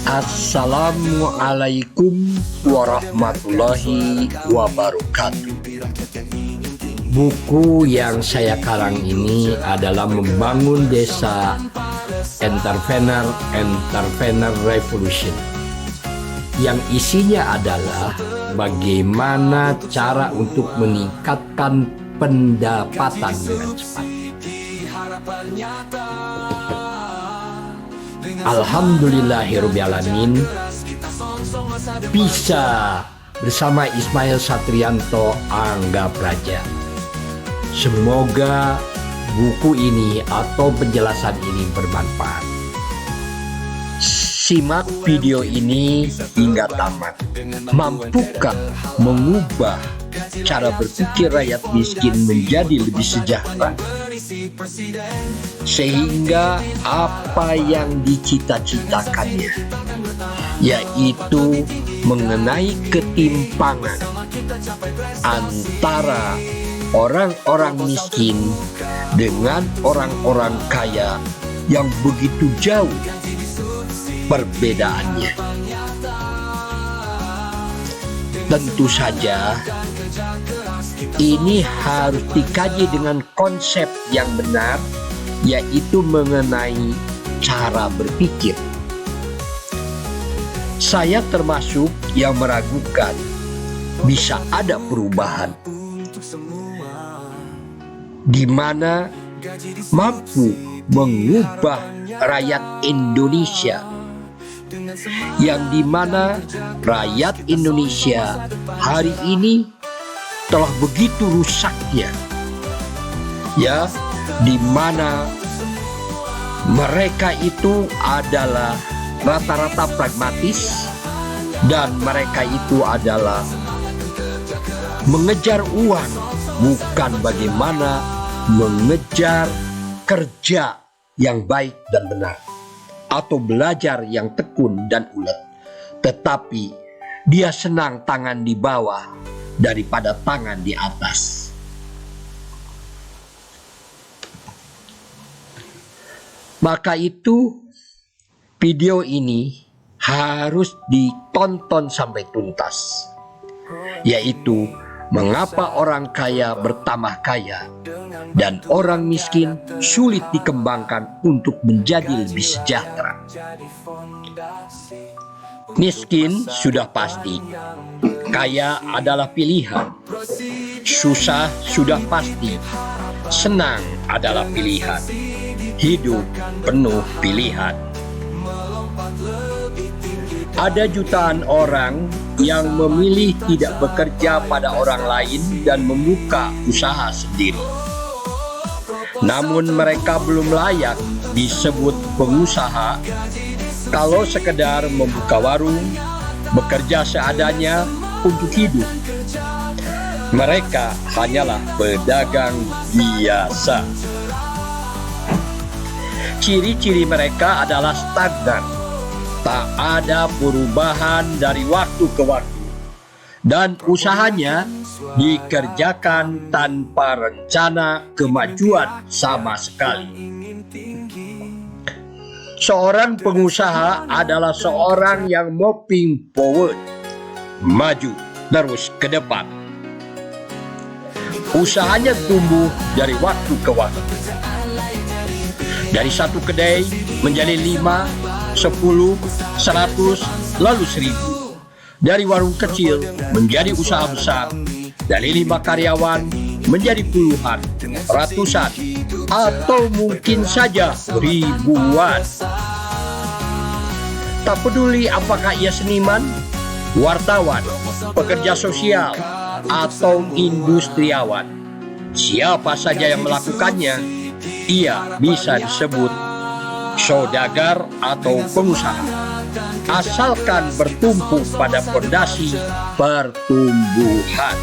Assalamualaikum warahmatullahi wabarakatuh. Buku yang saya karang ini adalah Membangun Desa Entrepreneur Revolution, yang isinya adalah bagaimana cara untuk meningkatkan pendapatan dengan cepat. Alhamdulillahirrahmanirrahim, bisa bersama Ismail Satrianto Angga Praja. Semoga buku ini atau penjelasan ini bermanfaat. Simak video ini hingga tamat. Mampukah mengubah cara berpikir rakyat miskin menjadi lebih sejahtera, sehingga apa yang dicita-citakannya, yaitu mengenai ketimpangan antara orang-orang miskin dengan orang-orang kaya yang begitu jauh perbedaannya. Tentu saja ini harus dikaji dengan konsep yang benar, yaitu mengenai cara berpikir. Saya termasuk yang meragukan bisa ada perubahan di mana mampu mengubah rakyat Indonesia, yang dimana rakyat Indonesia hari ini telah begitu rusaknya, ya, dimana mereka itu adalah rata-rata pragmatis dan mereka itu adalah mengejar uang, bukan bagaimana mengejar kerja yang baik dan benar atau belajar yang tekun dan ulet, tetapi dia senang tangan di bawah daripada tangan di atas. Maka itu video ini harus ditonton sampai tuntas, yaitu mengapa orang kaya bertambah kaya dan orang miskin sulit dikembangkan untuk menjadi lebih sejahtera. Miskin sudah pasti, kaya adalah pilihan. Susah sudah pasti, senang adalah pilihan. Hidup penuh pilihan. Ada jutaan orang yang memilih tidak bekerja pada orang lain dan membuka usaha sendiri. Namun mereka belum layak disebut pengusaha kalau sekedar membuka warung, bekerja seadanya untuk hidup. Mereka hanyalah pedagang biasa. Ciri-ciri mereka adalah stagnan, tak ada perubahan dari waktu ke waktu, dan usahanya dikerjakan tanpa rencana kemajuan sama sekali. Seorang pengusaha adalah seorang yang moving forward, maju terus ke depan. Usahanya tumbuh dari waktu ke waktu, dari satu kedai menjadi 5, 10, 100, lalu 1000. Dari warung kecil menjadi usaha besar, dari 5 karyawan menjadi puluhan, ratusan, atau mungkin saja ribuan. Tak peduli apakah ia seniman, wartawan, pekerja sosial, atau industriawan, siapa saja yang melakukannya, ia bisa disebut saudagar atau pengusaha, asalkan bertumpu pada fondasi pertumbuhan.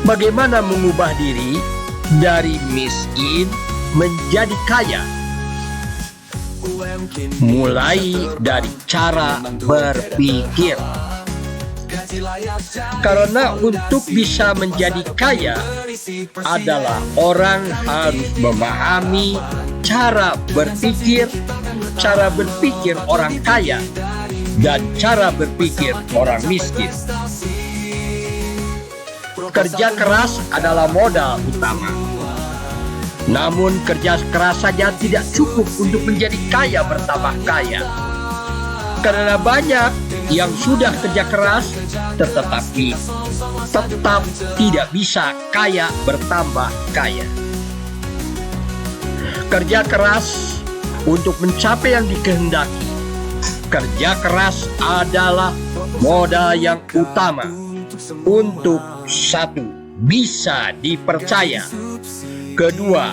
Bagaimana mengubah diri dari miskin menjadi kaya? Mulai dari cara berpikir. Karena untuk bisa menjadi kaya adalah orang harus memahami cara berpikir orang kaya dan cara berpikir orang miskin. Kerja keras adalah modal utama. Namun kerja keras saja tidak cukup untuk menjadi kaya bertambah kaya. Karena banyak yang sudah kerja keras tetapi tetap tidak bisa kaya bertambah kaya. Kerja keras untuk mencapai yang dikehendaki. Kerja keras adalah modal yang utama untuk satu, bisa dipercaya. Kedua,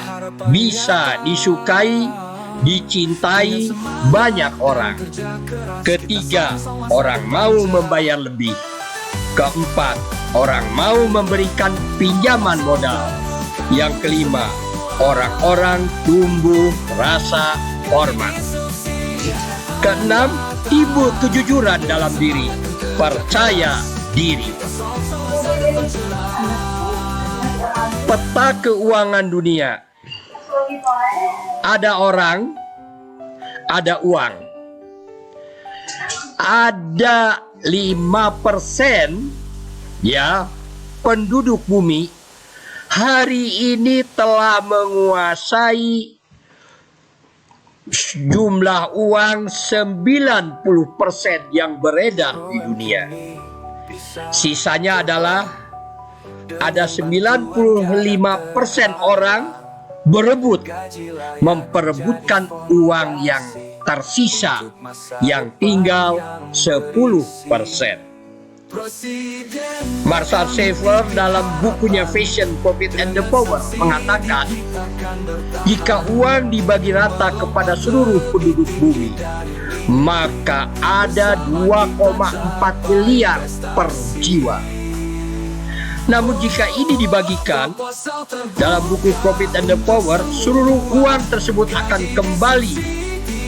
bisa disukai, dicintai banyak orang. Ketiga, orang mau membayar lebih. Keempat, orang mau memberikan pinjaman modal. Yang kelima, orang-orang tumbuh rasa hormat. Keenam, timbul kejujuran dalam diri, percaya diri. Peta keuangan dunia. Ada orang, ada uang. Ada 5% ya penduduk bumi hari ini telah menguasai jumlah uang 90% yang beredar di dunia. Sisanya adalah ada 95% orang memperebutkan uang yang tersisa, yang tinggal 10%. Marshall Sheffer dalam bukunya Vision, Profit and the Power mengatakan, jika uang dibagi rata kepada seluruh penduduk bumi, maka ada 2,4 miliar per jiwa. Namun jika ini dibagikan dalam buku Profit and the Power, seluruh uang tersebut akan kembali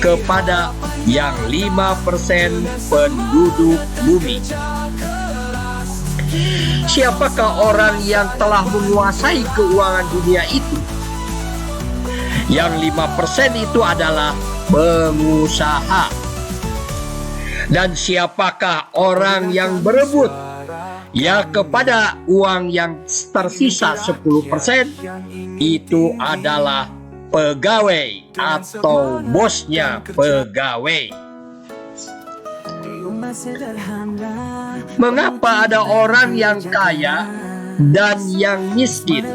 kepada yang 5% penduduk bumi. Siapakah orang yang telah menguasai keuangan dunia itu? Yang 5% itu adalah pengusaha. Dan siapakah orang yang berebut? Ya, kepada uang yang tersisa 10% itu adalah pegawai atau bosnya pegawai. Mengapa ada orang yang kaya dan yang miskin?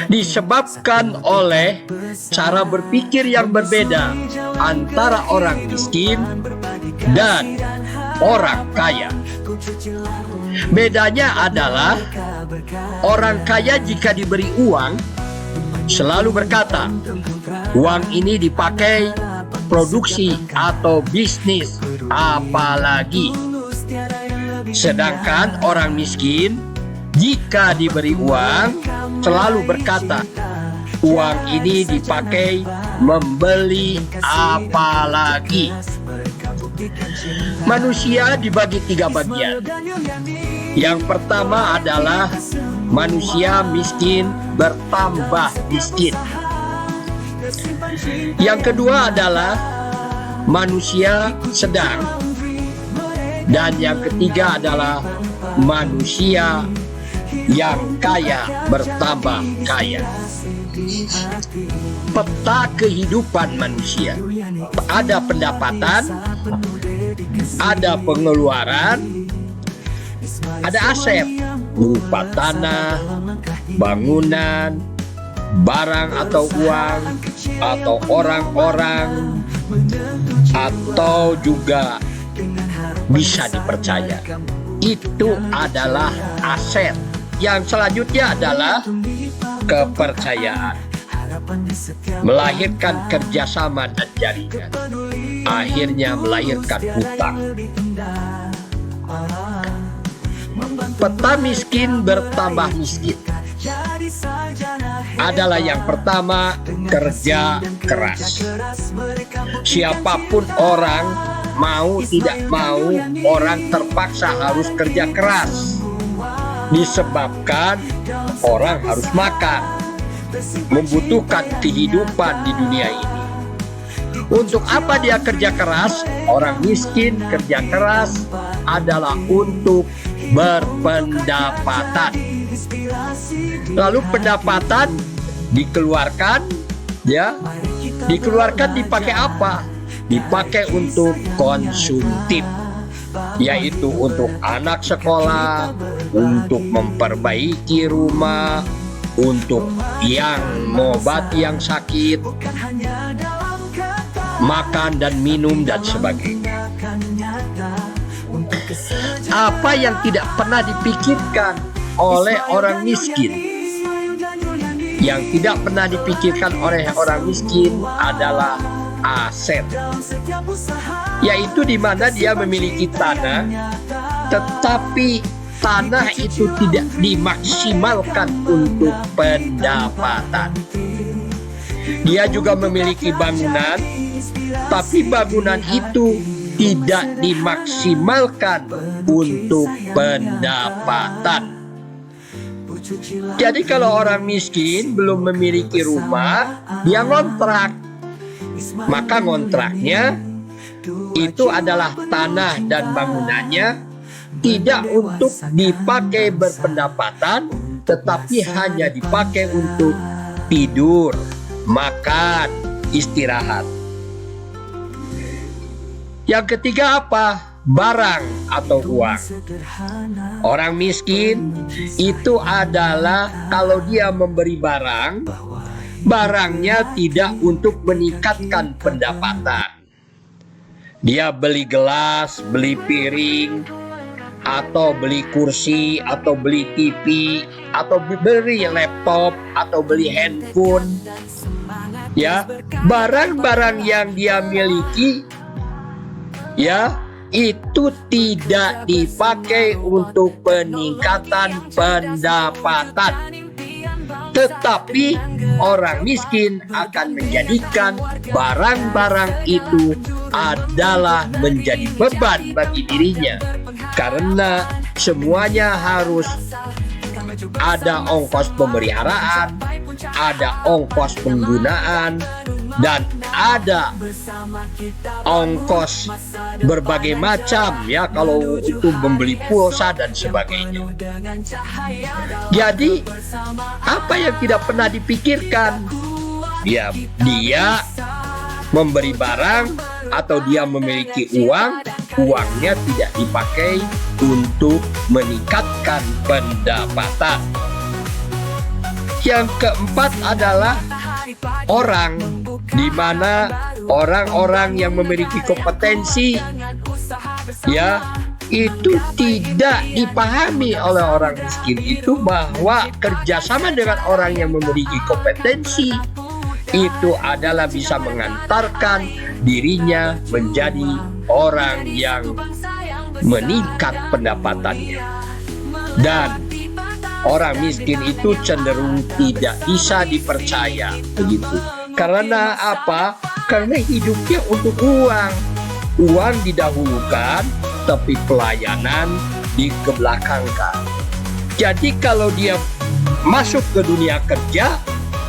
Disebabkan oleh cara berpikir yang berbeda antara orang miskin dan orang kaya. Bedanya adalah orang kaya jika diberi uang selalu berkata, uang ini dipakai produksi atau bisnis apalagi. Sedangkan orang miskin jika diberi uang selalu berkata, uang ini dipakai membeli apalagi. Manusia dibagi 3 bagian. Yang pertama adalah manusia miskin bertambah miskin. Yang kedua adalah manusia sedang. Dan yang ketiga adalah manusia yang kaya bertambah kaya. Peta kehidupan manusia. Ada pendapatan, ada pengeluaran, ada aset berupa tanah, bangunan, barang atau uang, atau orang-orang, atau juga bisa dipercaya. Itu adalah aset. Yang selanjutnya adalah kepercayaan, melahirkan kerjasama dan jaringan, akhirnya melahirkan hutang. Peta miskin bertambah miskin adalah yang pertama, kerja keras. Siapapun orang mau tidak mau orang terpaksa harus kerja keras, disebabkan orang harus makan, membutuhkan kehidupan di dunia ini. Untuk apa dia kerja keras? Orang miskin kerja keras adalah untuk berpendapatan. Lalu pendapatan dikeluarkan, ya, dikeluarkan dipakai apa? Dipakai untuk konsumtif, yaitu untuk anak sekolah, untuk memperbaiki rumah, untuk yang mengobati yang sakit, makan dan minum dan sebagainya. Apa yang tidak pernah dipikirkan oleh orang miskin? Yang tidak pernah dipikirkan oleh orang miskin adalah aset, yaitu di mana dia memiliki tanah, tetapi tanah itu tidak dimaksimalkan untuk pendapatan. Dia juga memiliki bangunan, tapi bangunan itu tidak dimaksimalkan untuk pendapatan. Jadi kalau orang miskin belum memiliki rumah, dia ngontrak. Maka ngontraknya itu adalah tanah dan bangunannya tidak untuk dipakai berpendapatan, tetapi hanya dipakai untuk tidur, makan, istirahat. Yang ketiga apa? Barang atau uang. Orang miskin itu adalah kalau dia memberi barang, barangnya tidak untuk meningkatkan pendapatan. Dia beli gelas, beli piring, atau beli kursi, atau beli TV, atau beli laptop, atau beli handphone. Ya, barang-barang yang dia miliki, ya, itu tidak dipakai untuk peningkatan pendapatan. Tetapi orang miskin akan menjadikan barang-barang itu adalah menjadi beban bagi dirinya, karena semuanya harus ada ongkos pemeliharaan, ada ongkos penggunaan, dan ada ongkos berbagai macam, ya, kalau itu membeli pulsa dan sebagainya. Jadi apa yang tidak pernah dipikirkan? Dia memberi barang atau dia memiliki uang, uangnya tidak dipakai untuk meningkatkan pendapatan. Yang keempat adalah orang, di mana orang-orang yang memiliki kompetensi, ya, itu tidak dipahami oleh orang miskin itu bahwa kerjasama dengan orang yang memiliki kompetensi itu adalah bisa mengantarkan dirinya menjadi orang yang meningkat pendapatannya. Dan orang miskin itu cenderung tidak bisa dipercaya, begitu. Karena apa? Karena hidupnya untuk uang. Uang didahulukan, tapi pelayanan dikebelakangkan. Jadi kalau dia masuk ke dunia kerja,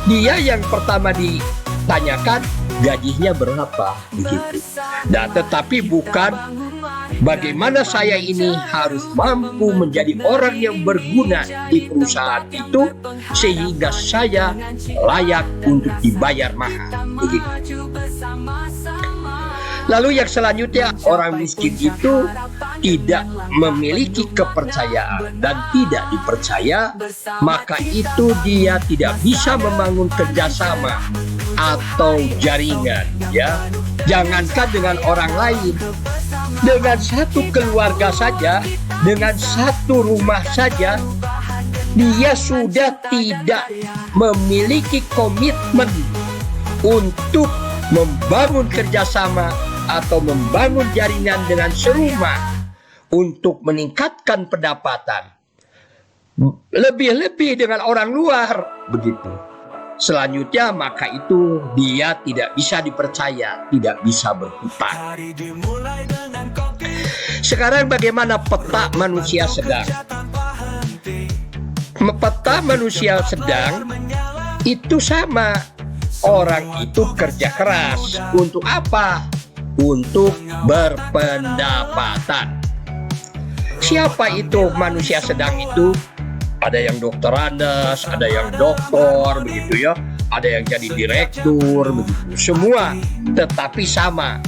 dia yang pertama ditanyakan gajinya berapa, begitu. Nah, tetapi bukan bagaimana saya ini harus mampu menjadi orang yang berguna di perusahaan itu sehingga saya layak untuk dibayar mahal, begitu. Lalu yang selanjutnya, orang miskin itu tidak memiliki kepercayaan dan tidak dipercaya, maka itu dia tidak bisa membangun kerjasama atau jaringan, ya. Jangankan dengan orang lain, dengan satu keluarga saja, dengan satu rumah saja, dia sudah tidak memiliki komitmen untuk membangun kerjasama atau membangun jaringan dengan serumah untuk meningkatkan pendapatan. Lebih-lebih dengan orang luar, begitu. selanjutnya maka itu dia tidak bisa dipercaya, tidak bisa berhutang. Sekarang bagaimana peta manusia sedang? Peta manusia sedang itu sama. Orang itu kerja keras. Untuk apa? Untuk berpendapatan. Siapa itu manusia sedang itu? Ada yang doktorandes, ada yang doktor, begitu ya. Ada yang jadi direktur, begitu. Semua tetapi sama.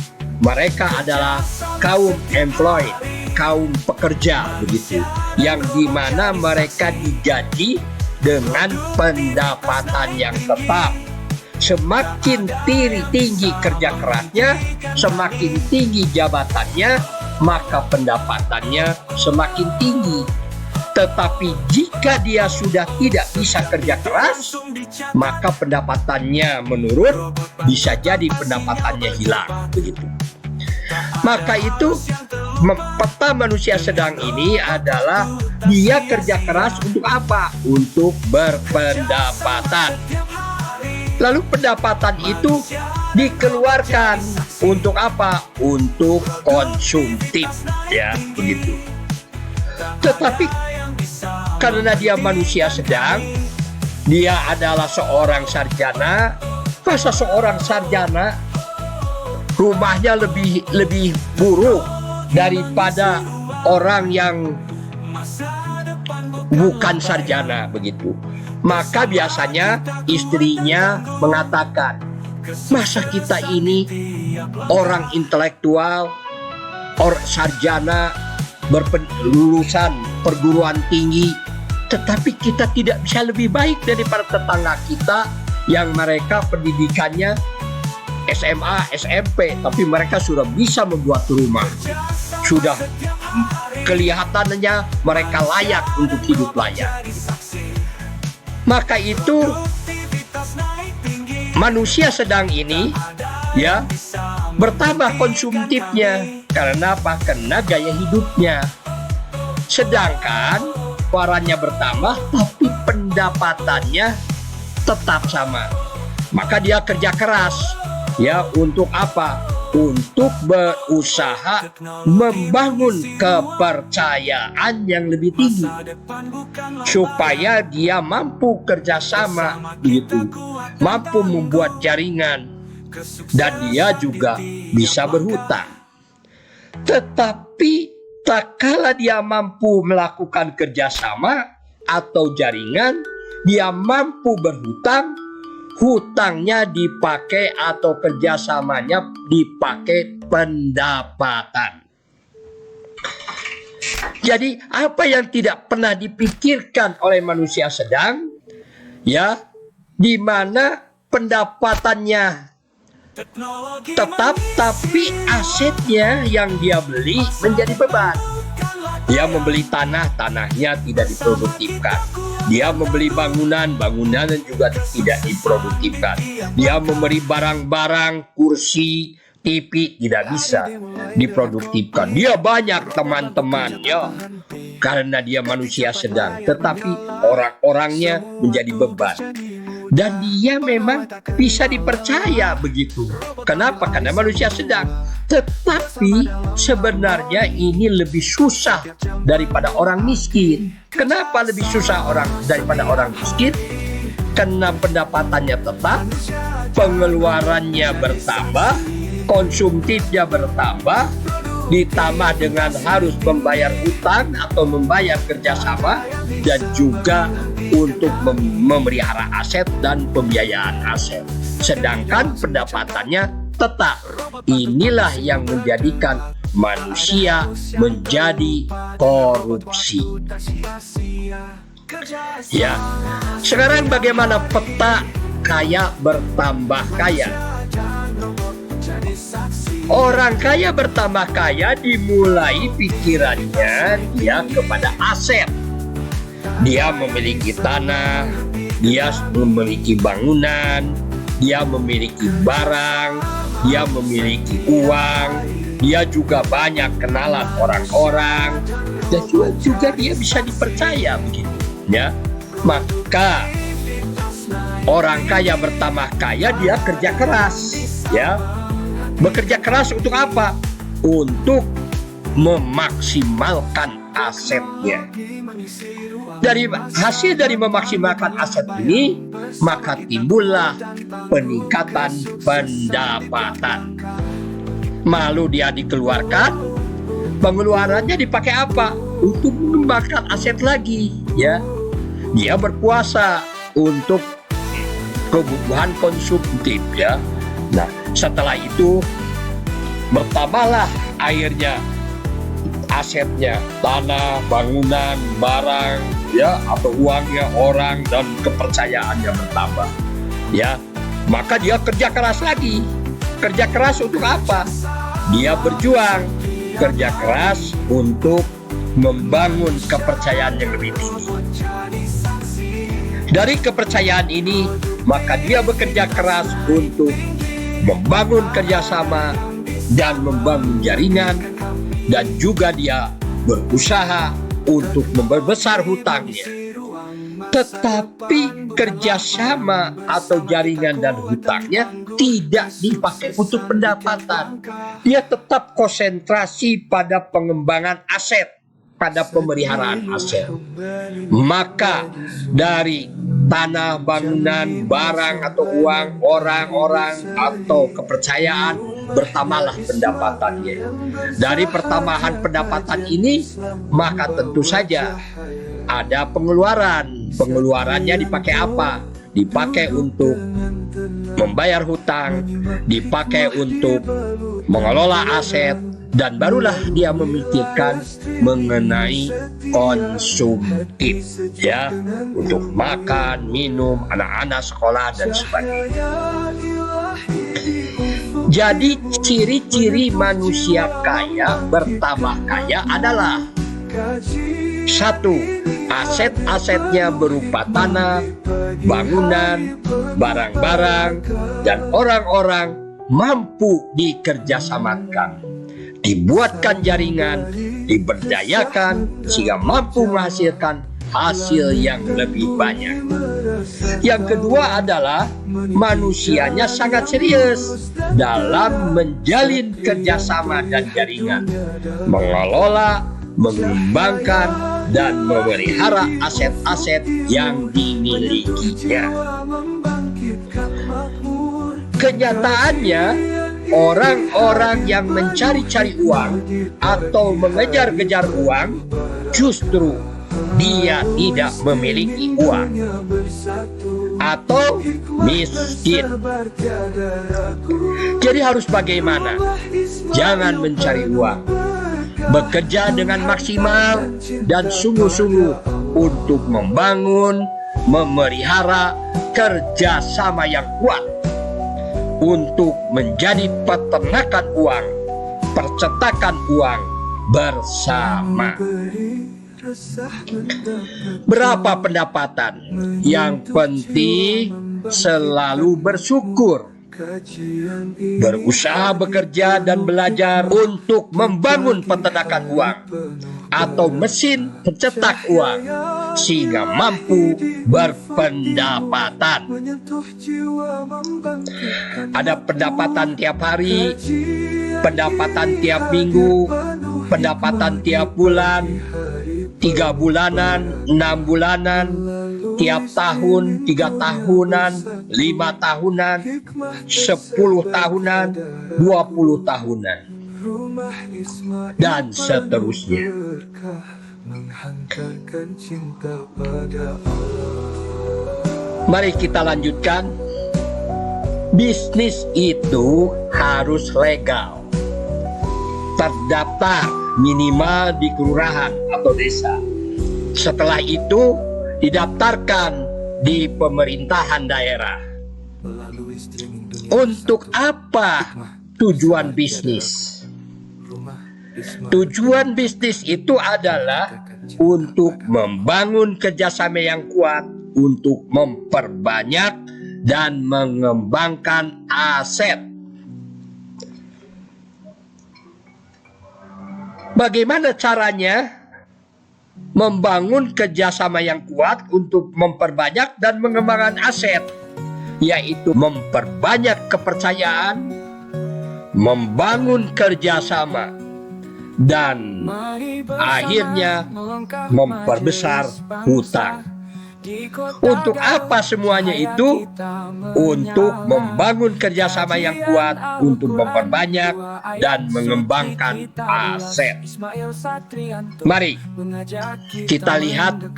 Mereka adalah kaum employed, kaum pekerja, begitu. Yang dimana mereka digaji dengan pendapatan yang tetap. Semakin tinggi kerja kerasnya, semakin tinggi jabatannya, maka pendapatannya semakin tinggi. Tetapi jika dia sudah tidak bisa kerja keras, maka pendapatannya menurun, bisa jadi pendapatannya hilang, begitu. Maka itu peta manusia sedang ini adalah dia kerja keras untuk apa? Untuk berpendapatan. Lalu pendapatan itu dikeluarkan untuk apa? Untuk konsumtif, ya, begitu. Tetapi karena dia manusia sedang, dia adalah seorang sarjana. Masa seorang sarjana rumahnya lebih buruk daripada orang yang bukan sarjana, begitu. Maka biasanya istrinya mengatakan, masa kita ini orang intelektual, orang sarjana, lulusan perguruan tinggi, tetapi kita tidak bisa lebih baik daripada tetangga kita yang mereka pendidikannya SMA, SMP, tapi mereka sudah bisa membuat rumah. Sudah kelihatannya mereka layak untuk hidup layak. Maka itu manusia sedang ini ya bertambah konsumtifnya. Karena apa? Karena gaya hidupnya. Sedangkan warnanya bertambah tapi pendapatannya tetap sama. Maka dia kerja keras ya untuk apa? Untuk berusaha membangun kepercayaan yang lebih tinggi supaya dia mampu kerjasama, gitu, mampu membuat jaringan, dan dia juga bisa berhutang. Tetapi tak kala dia mampu melakukan kerjasama atau jaringan, dia mampu berhutang, hutangnya dipakai atau kerjasamanya dipakai pendapatan. Jadi apa yang tidak pernah dipikirkan oleh manusia sedang, ya, di mana pendapatannya tetap tapi asetnya yang dia beli menjadi beban. Dia membeli tanahnya tidak diproduktifkan. Dia membeli bangunan juga tidak diproduktifkan. Dia memberi barang-barang, kursi, TV tidak bisa diproduktifkan. Dia banyak teman-temannya karena dia manusia sedang, tetapi orang-orangnya menjadi beban. Dan dia memang bisa dipercaya begitu. Kenapa? Karena manusia sedang. Tetapi sebenarnya ini lebih susah daripada orang miskin. Kenapa lebih susah daripada orang miskin? Karena pendapatannya tetap, pengeluarannya bertambah, konsumtifnya bertambah, ditambah dengan harus membayar hutang atau membayar kerjasama, dan juga untuk memelihara aset dan pembiayaan aset. Sedangkan pendapatannya tetap. Inilah yang menjadikan manusia menjadi korupsi. Ya, sekarang bagaimana peta kaya bertambah kaya? Orang kaya bertambah kaya dimulai pikirannya dia kepada aset. Dia memiliki tanah, dia memiliki bangunan, dia memiliki barang, dia memiliki uang, dia juga banyak kenalan orang-orang, dan juga dia bisa dipercaya begitu, ya. Maka Orang kaya bertambah kaya, dia kerja keras, ya. Bekerja keras untuk apa? Untuk memaksimalkan asetnya. Dari hasil dari memaksimalkan aset ini, maka timbullah peningkatan pendapatan. Lalu dia dikeluarkan, pengeluarannya dipakai apa? Untuk mengembangkan aset lagi, ya. Dia berpuasa untuk kebutuhan konsumtif, ya. Nah, setelah itu bertambahlah akhirnya asetnya, tanah, bangunan, barang, ya, atau uangnya, orang, dan kepercayaannya bertambah, ya. Maka dia kerja keras lagi. Kerja keras untuk apa? Dia berjuang, kerja keras untuk membangun kepercayaan yang lebih tinggi. Dari kepercayaan ini, maka dia bekerja keras untuk membangun kerjasama dan membangun jaringan, dan juga dia berusaha untuk memperbesar hutangnya. Tetapi kerjasama atau jaringan dan hutangnya tidak dipakai untuk pendapatan. Dia tetap konsentrasi pada pengembangan aset, pada pemeliharaan aset. Maka dari tanah, bangunan, barang atau uang, orang-orang atau kepercayaan, bertambahlah pendapatannya. Dari pertambahan pendapatan ini, maka tentu saja ada pengeluaran. Pengeluarannya dipakai apa? Dipakai untuk membayar hutang, dipakai untuk mengelola aset, dan barulah dia memikirkan mengenai konsumtif, ya, untuk makan, minum, anak-anak sekolah dan sebagainya. Jadi ciri-ciri manusia kaya bertambah kaya adalah: 1. Aset-asetnya berupa tanah, bangunan, barang-barang, dan orang-orang mampu dikerjasamakan, dibuatkan jaringan, diberdayakan sehingga mampu menghasilkan hasil yang lebih banyak. Yang kedua adalah manusianya sangat serius dalam menjalin kerjasama dan jaringan, mengelola, mengembangkan, dan memelihara aset-aset yang dimilikinya. Kenyataannya, orang-orang yang mencari-cari uang atau mengejar-kejar uang, justru dia tidak memiliki uang atau miskin. Jadi harus bagaimana? Jangan mencari uang. Bekerja dengan maksimal dan sungguh-sungguh untuk membangun, memelihara kerjasama yang kuat untuk menjadi peternakan uang, percetakan uang bersama. Berapa pendapatan? Yang penting selalu bersyukur, berusaha bekerja dan belajar untuk membangun peternakan uang atau mesin pencetak uang sehingga mampu berpendapatan. Ada pendapatan tiap hari, pendapatan tiap minggu, pendapatan tiap bulan, 3 bulanan, 6 bulanan, tiap tahun, 3 tahunan, 5 tahunan, 10 tahunan, 20 tahunan, dan seterusnya. Mari kita lanjutkan. Bisnis itu harus legal, terdaftar minimal di kelurahan atau desa. Setelah itu didaftarkan di pemerintahan daerah. Untuk apa tujuan bisnis? Tujuan bisnis itu adalah untuk membangun kerjasama yang kuat, untuk memperbanyak dan mengembangkan aset. Bagaimana caranya membangun kerjasama yang kuat untuk memperbanyak dan mengembangkan aset? yaitu memperbanyak kepercayaan, membangun kerjasama, dan akhirnya memperbesar hutang. Untuk apa semuanya itu? Untuk membangun kerjasama yang kuat, untuk memperbanyak dan mengembangkan aset. Mari kita lihat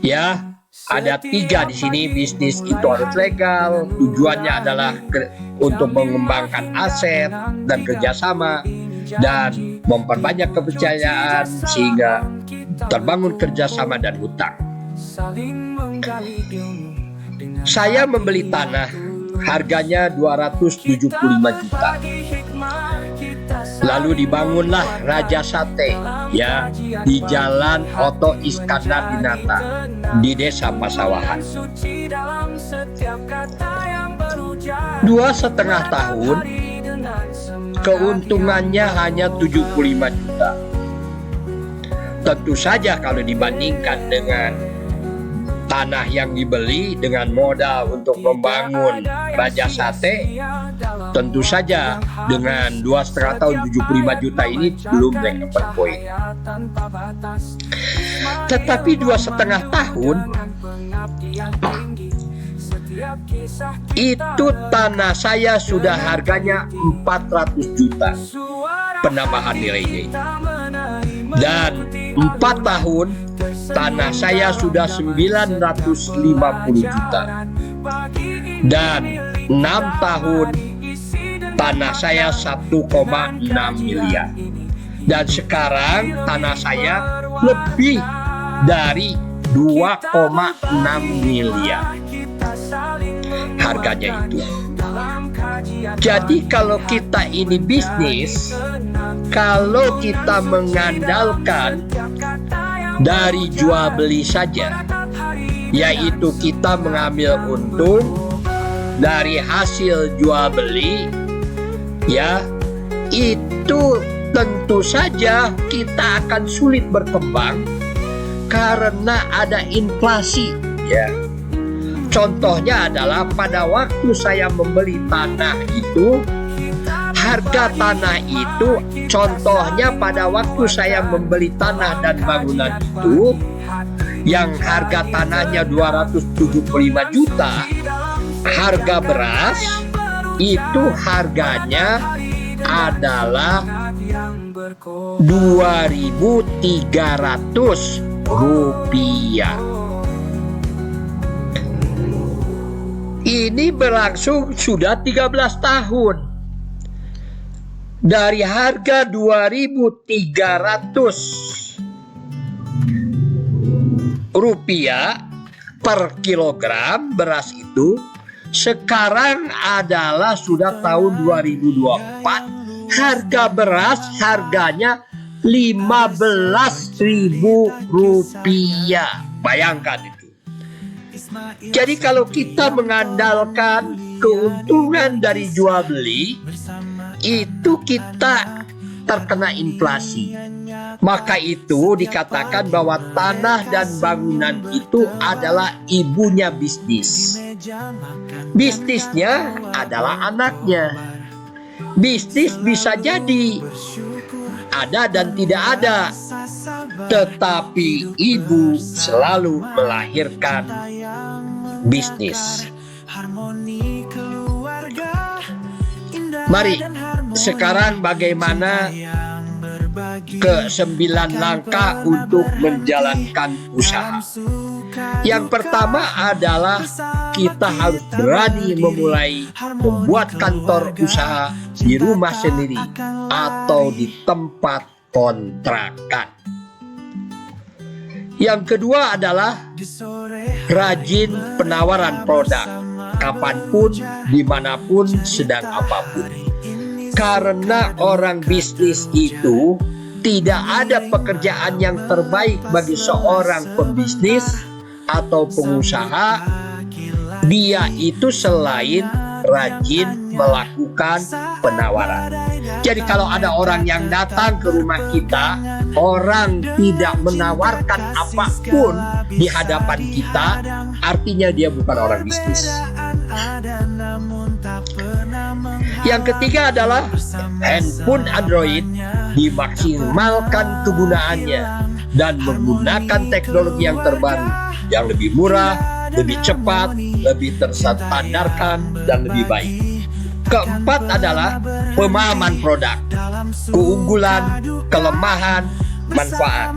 ya, ada 3 di sini. Bisnis itu harus legal, tujuannya adalah untuk mengembangkan aset dan kerjasama dan memperbanyak kepercayaan sehingga terbangun kerjasama dan hutang. Saya membeli tanah, harganya 275 juta. Lalu dibangunlah Raja Sate ya di Jalan Oto Iskandar Dinata di Desa Pasawahan. 2,5 tahun keuntungannya hanya 75 juta. Tentu saja kalau dibandingkan dengan tanah yang dibeli dengan modal untuk membangun Raja Sate, tentu saja dengan 2,5 tahun 75 juta ini belum break-even point. Tetapi 2,5 tahun itu tanah saya sudah harganya 400 juta penambahan nilainya. Dan 4 tahun tanah saya sudah 950 juta. Dan 6 tahun tanah saya 1,6 miliar. Dan sekarang tanah saya lebih dari 2,6 miliar harganya itu. Jadi kalau kita ini bisnis, kalau kita mengandalkan dari jual beli saja, yaitu kita mengambil untung dari hasil jual beli, ya, itu tentu saja kita akan sulit berkembang karena ada inflasi, ya. Contohnya adalah pada waktu saya membeli tanah itu, harga tanah itu, contohnya pada waktu saya membeli tanah dan bangunan itu, yang harga tanahnya 275 juta, harga beras itu harganya adalah 2.300 rupiah. Ini berlangsung sudah 13 tahun. Dari harga 2.300 rupiah per kilogram beras itu, sekarang adalah sudah tahun 2024, harga beras harganya 15.000 rupiah. Bayangkan itu. Jadi kalau kita mengandalkan keuntungan dari jual beli, itu kita terkena inflasi. Maka itu dikatakan bahwa tanah dan bangunan itu adalah ibunya bisnis. Bisnisnya adalah anaknya. Bisnis bisa jadi ada dan tidak ada, tetapi ibu selalu melahirkan bisnis. Mari sekarang bagaimana ke-9 langkah untuk menjalankan usaha. Yang pertama adalah kita harus berani memulai membuat kantor usaha di rumah sendiri atau di tempat kontrakan. Yang kedua adalah rajin penawaran produk, kapanpun, dimanapun, sedang apapun. Karena orang bisnis itu tidak ada pekerjaan yang terbaik bagi seorang pembisnis atau pengusaha. Dia itu selain rajin melakukan penawaran. Jadi kalau ada orang yang datang ke rumah kita, orang tidak menawarkan apapun di hadapan kita, artinya dia bukan orang bisnis. Yang ketiga adalah handphone Android dimaksimalkan kegunaannya dan menggunakan teknologi yang terbaru, yang lebih murah, lebih cepat, lebih terstandarkan, dan lebih baik. Keempat adalah pemahaman produk, keunggulan, kelemahan, manfaat.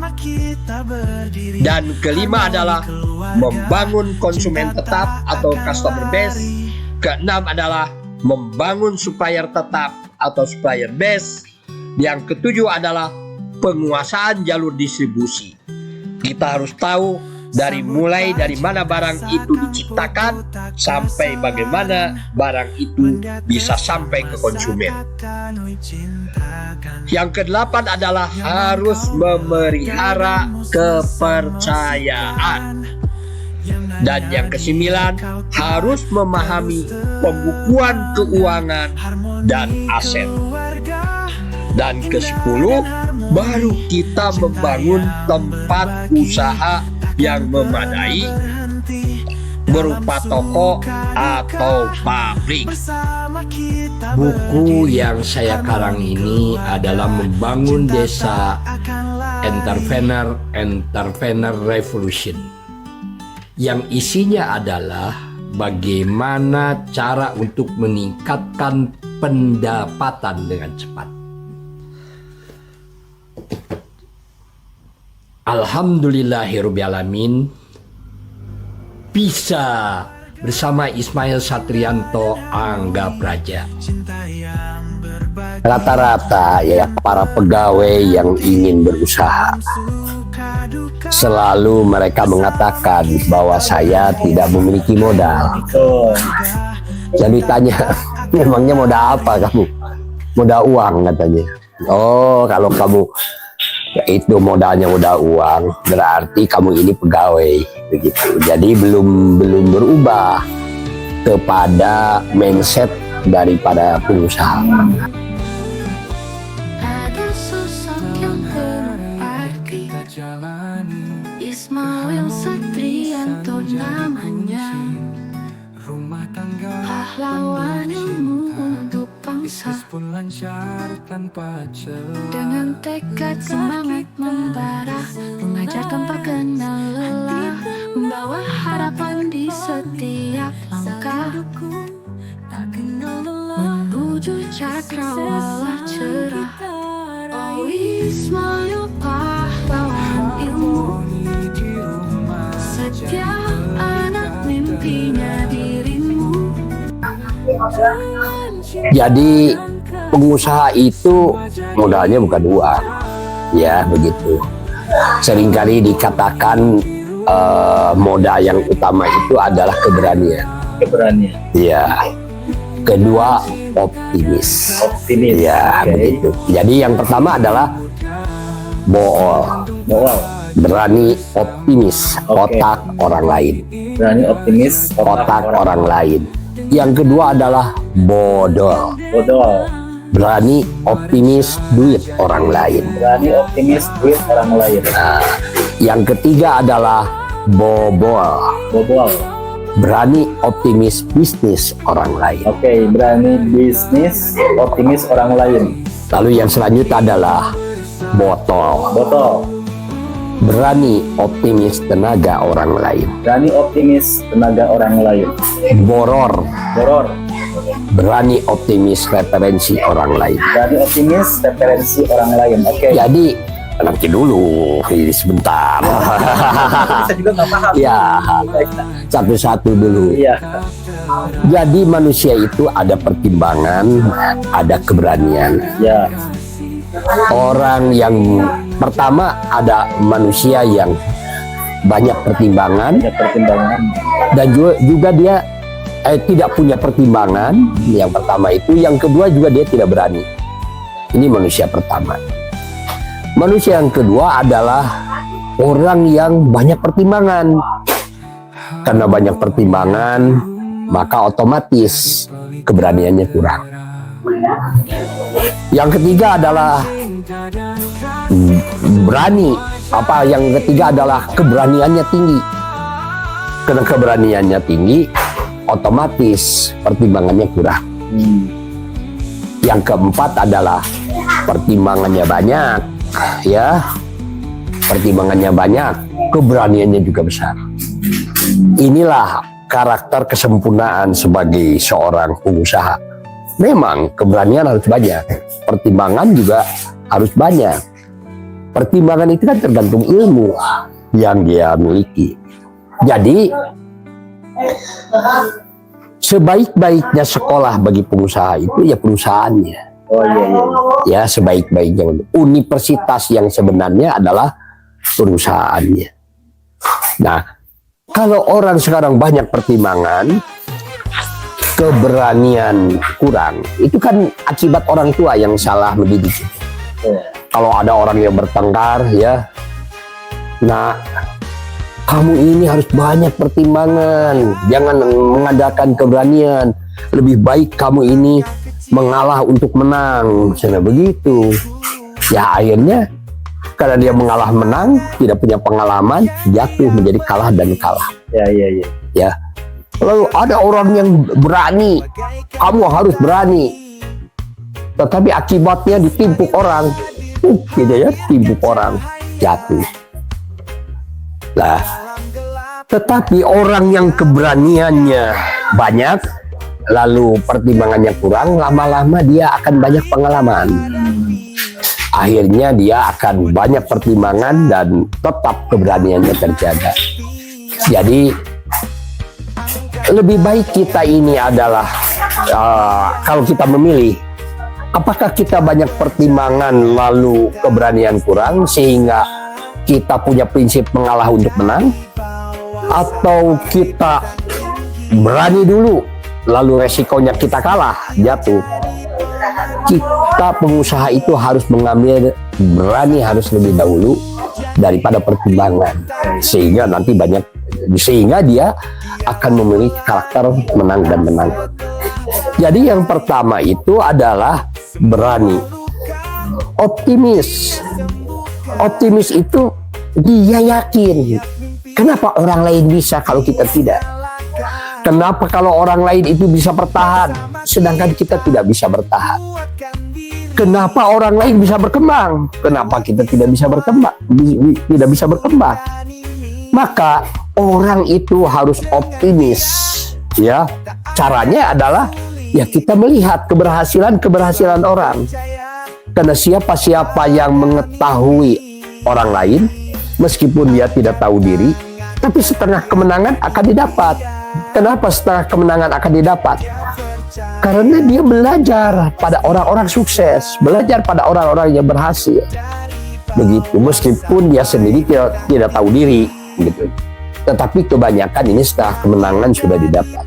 Dan kelima adalah membangun konsumen tetap atau customer base. Keenam adalah membangun supplier tetap atau supplier base. Yang ketujuh adalah penguasaan jalur distribusi. Kita harus tahu mulai dari mana barang itu diciptakan sampai bagaimana barang itu bisa sampai ke konsumen. Yang kedelapan adalah harus memelihara kepercayaan. Dan yang kesembilan harus memahami pembukuan keuangan dan aset. Dan ke-10 baru kita membangun tempat usaha yang memadai berupa toko atau pabrik. Buku yang saya karang ini adalah Membangun Desa Entrepreneur Revolution, yang isinya adalah bagaimana cara untuk meningkatkan pendapatan dengan cepat. Alhamdulillahirrabbil bisa bersama Ismail Satrianto Angga Praja. Rata-rata ya para pegawai yang ingin berusaha selalu mereka mengatakan bahwa saya tidak memiliki modal. Jadi tanya, memangnya modal apa kamu? Modal uang katanya. Oh, kalau kamu ya itu modalnya modal uang, berarti kamu ini pegawai begitu. Jadi belum berubah kepada mindset daripada pengusaha. Ada sosok yang berarti, Ismail Satrianto namanya, pahlawan ilmu untuk bangsa. Dengan tekad semangat membara, mengajar tanpa kenal lelah, membawa harapan di setiap langkah, menuju cakrawala cerah. Oh Ismail, pahlawan ilmu, setiap anak mimpinya dirimu. Jadi pengusaha itu modalnya bukan uang, ya begitu. Seringkali dikatakan modal yang utama itu adalah keberanian. Keberanian. Ya. Kedua optimis. Optimis. Ya, Okay. begitu. Jadi yang pertama adalah bool. Boal. Berani optimis otak orang lain. Berani optimis Otak orang lain. Yang kedua adalah bodol. Bodol. Berani optimis duit orang lain. Berani optimis duit orang lain. Nah, yang ketiga adalah bobol. Bobol. Berani optimis bisnis orang lain. Oke, berani bisnis optimis orang lain. Lalu yang selanjutnya adalah botol. Botol. Berani optimis tenaga orang lain. Berani optimis tenaga orang lain. Boror. Boror. Berani optimis referensi orang lain. Berani optimis referensi orang lain. Oke. Jadi nanti dulu ini sebentar. Saya juga nggak paham. Ya, satu-satu dulu. Iya. Jadi manusia itu ada pertimbangan, ada keberanian. Ya. Orang yang pertama ada manusia yang banyak pertimbangan Ada pertimbangan. dan juga dia tidak punya pertimbangan. Yang pertama itu, yang kedua juga dia tidak berani. Ini manusia pertama. Manusia yang kedua adalah orang yang banyak pertimbangan. Karena banyak pertimbangan, maka otomatis keberaniannya kurang. Yang ketiga adalah berani. Yang ketiga adalah keberaniannya tinggi. Karena keberaniannya tinggi, otomatis pertimbangannya kurang. Yang keempat adalah pertimbangannya banyak, ya. Pertimbangannya banyak, keberaniannya juga besar. Inilah karakter kesempurnaan sebagai seorang pengusaha. Memang keberanian harus banyak, pertimbangan juga harus banyak. Pertimbangan itu kan tergantung ilmu yang dia miliki. Jadi sebaik-baiknya sekolah bagi pengusaha itu ya perusahaannya. Oh iya iya. Ya, sebaik-baiknya. Universitas yang sebenarnya adalah perusahaannya. Nah, kalau orang sekarang banyak pertimbangan, keberanian kurang, itu kan akibat orang tua yang salah mendidik. Kalau ada orang yang bertengkar, ya, nah, kamu ini harus banyak pertimbangan, jangan mengadakan keberanian. Lebih baik kamu ini mengalah untuk menang, misalnya begitu. Ya akhirnya karena dia mengalah menang, tidak punya pengalaman, jatuh menjadi kalah dan kalah. Ya iya iya. Ya. Lalu ada orang yang berani, kamu harus berani. Tetapi akibatnya ditimpuk orang, gitu ya, timpuk orang, jatuh. Nah, tetapi orang yang keberaniannya banyak, lalu pertimbangannya kurang, lama-lama dia akan banyak pengalaman. Akhirnya dia akan banyak pertimbangan dan tetap keberaniannya terjaga. Jadi lebih baik kita ini adalah kalau kita memilih, apakah kita banyak pertimbangan lalu keberanian kurang sehingga kita punya prinsip mengalah untuk menang, atau kita berani dulu lalu resikonya kita kalah, jatuh. Kita pengusaha itu harus mengambil berani, harus lebih dahulu daripada pertimbangan, sehingga nanti sehingga dia akan memiliki karakter menang dan menang. Jadi yang pertama itu adalah berani. Optimis itu dia yakin. Kenapa orang lain bisa kalau kita tidak? Kenapa kalau orang lain itu bisa bertahan sedangkan kita tidak bisa bertahan? Kenapa orang lain bisa berkembang? Kenapa kita tidak bisa berkembang? Tidak bisa berkembang. Maka orang itu harus optimis, ya. Caranya adalah ya kita melihat keberhasilan orang. Karena siapa yang mengetahui orang lain, meskipun dia tidak tahu diri, tapi setengah kemenangan akan didapat. Kenapa setengah kemenangan akan didapat? Karena dia belajar pada orang-orang sukses, belajar pada orang-orang yang berhasil. Begitu, meskipun dia sendiri tidak tahu diri, gitu. Tetapi kebanyakan ini setelah kemenangan sudah didapat.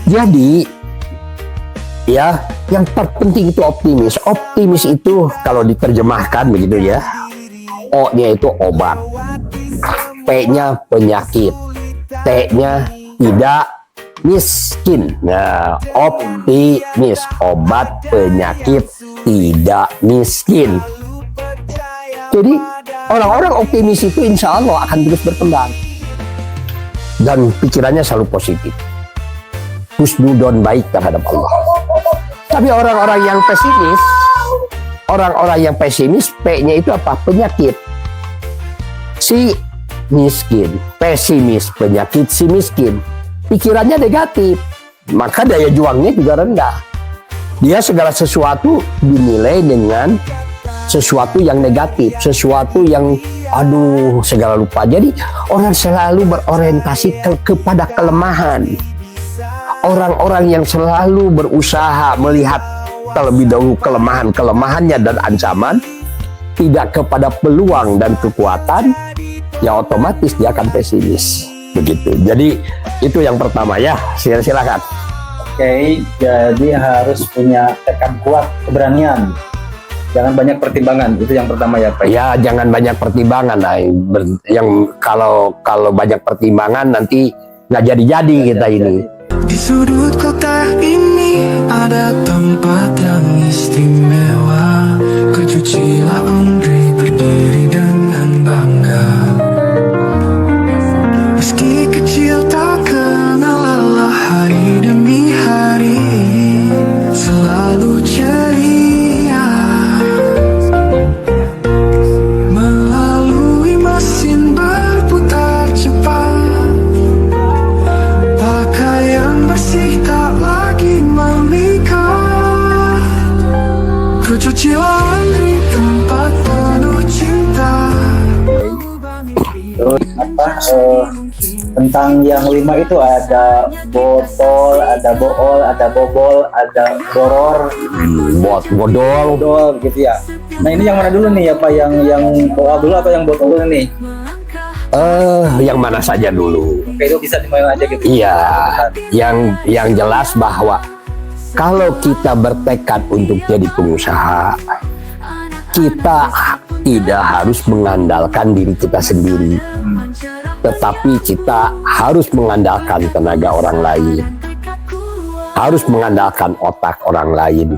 Jadi, ya, yang terpenting itu optimis. Optimis itu kalau diterjemahkan begitu ya, O-nya itu obat, P-nya penyakit, T-nya tidak miskin. Nah, optimis, obat penyakit tidak miskin. Jadi orang-orang optimis itu insya Allah akan terus berkembang dan pikirannya selalu positif, husnudon, baik terhadap Allah. Tapi orang-orang yang pesimis, P-nya itu apa? Penyakit. Si miskin, pesimis, penyakit si miskin. Pikirannya negatif, maka daya juangnya juga rendah. Dia segala sesuatu dinilai dengan sesuatu yang negatif, sesuatu yang segala lupa. Jadi orang selalu berorientasi kepada kelemahan. Orang-orang yang selalu berusaha melihat terlebih dahulu kelemahannya dan ancaman, tidak kepada peluang dan kekuatan, ya otomatis dia akan pesimis. Begitu. Jadi itu yang pertama ya. Silakan. Oke, jadi harus punya tekad kuat, keberanian. Jangan banyak pertimbangan, itu yang pertama ya Pak. Ya, jangan banyak pertimbangan. Nah, yang kalau banyak pertimbangan nanti nggak jadi kita ini. Di sudut kota ini ada tempat yang istimewa. Kecucilah Andre berdiri dengan bangga. Meski kecil tak kenal Kesucian di tempat penuh cinta. Terus tentang yang 5 itu ada botol, ada bool, ada bobol, ada boror, Bodol. gitu ya. Nah ini yang mana dulu nih ya Pak? Yang bool dulu atau yang botol dulu nih? Yang mana saja dulu. Oke, itu bisa dimulai aja gitu. Iya, yang jelas bahwa kalau kita bertekad untuk jadi pengusaha, kita tidak harus mengandalkan diri kita sendiri, tetapi kita harus mengandalkan tenaga orang lain, harus mengandalkan otak orang lain,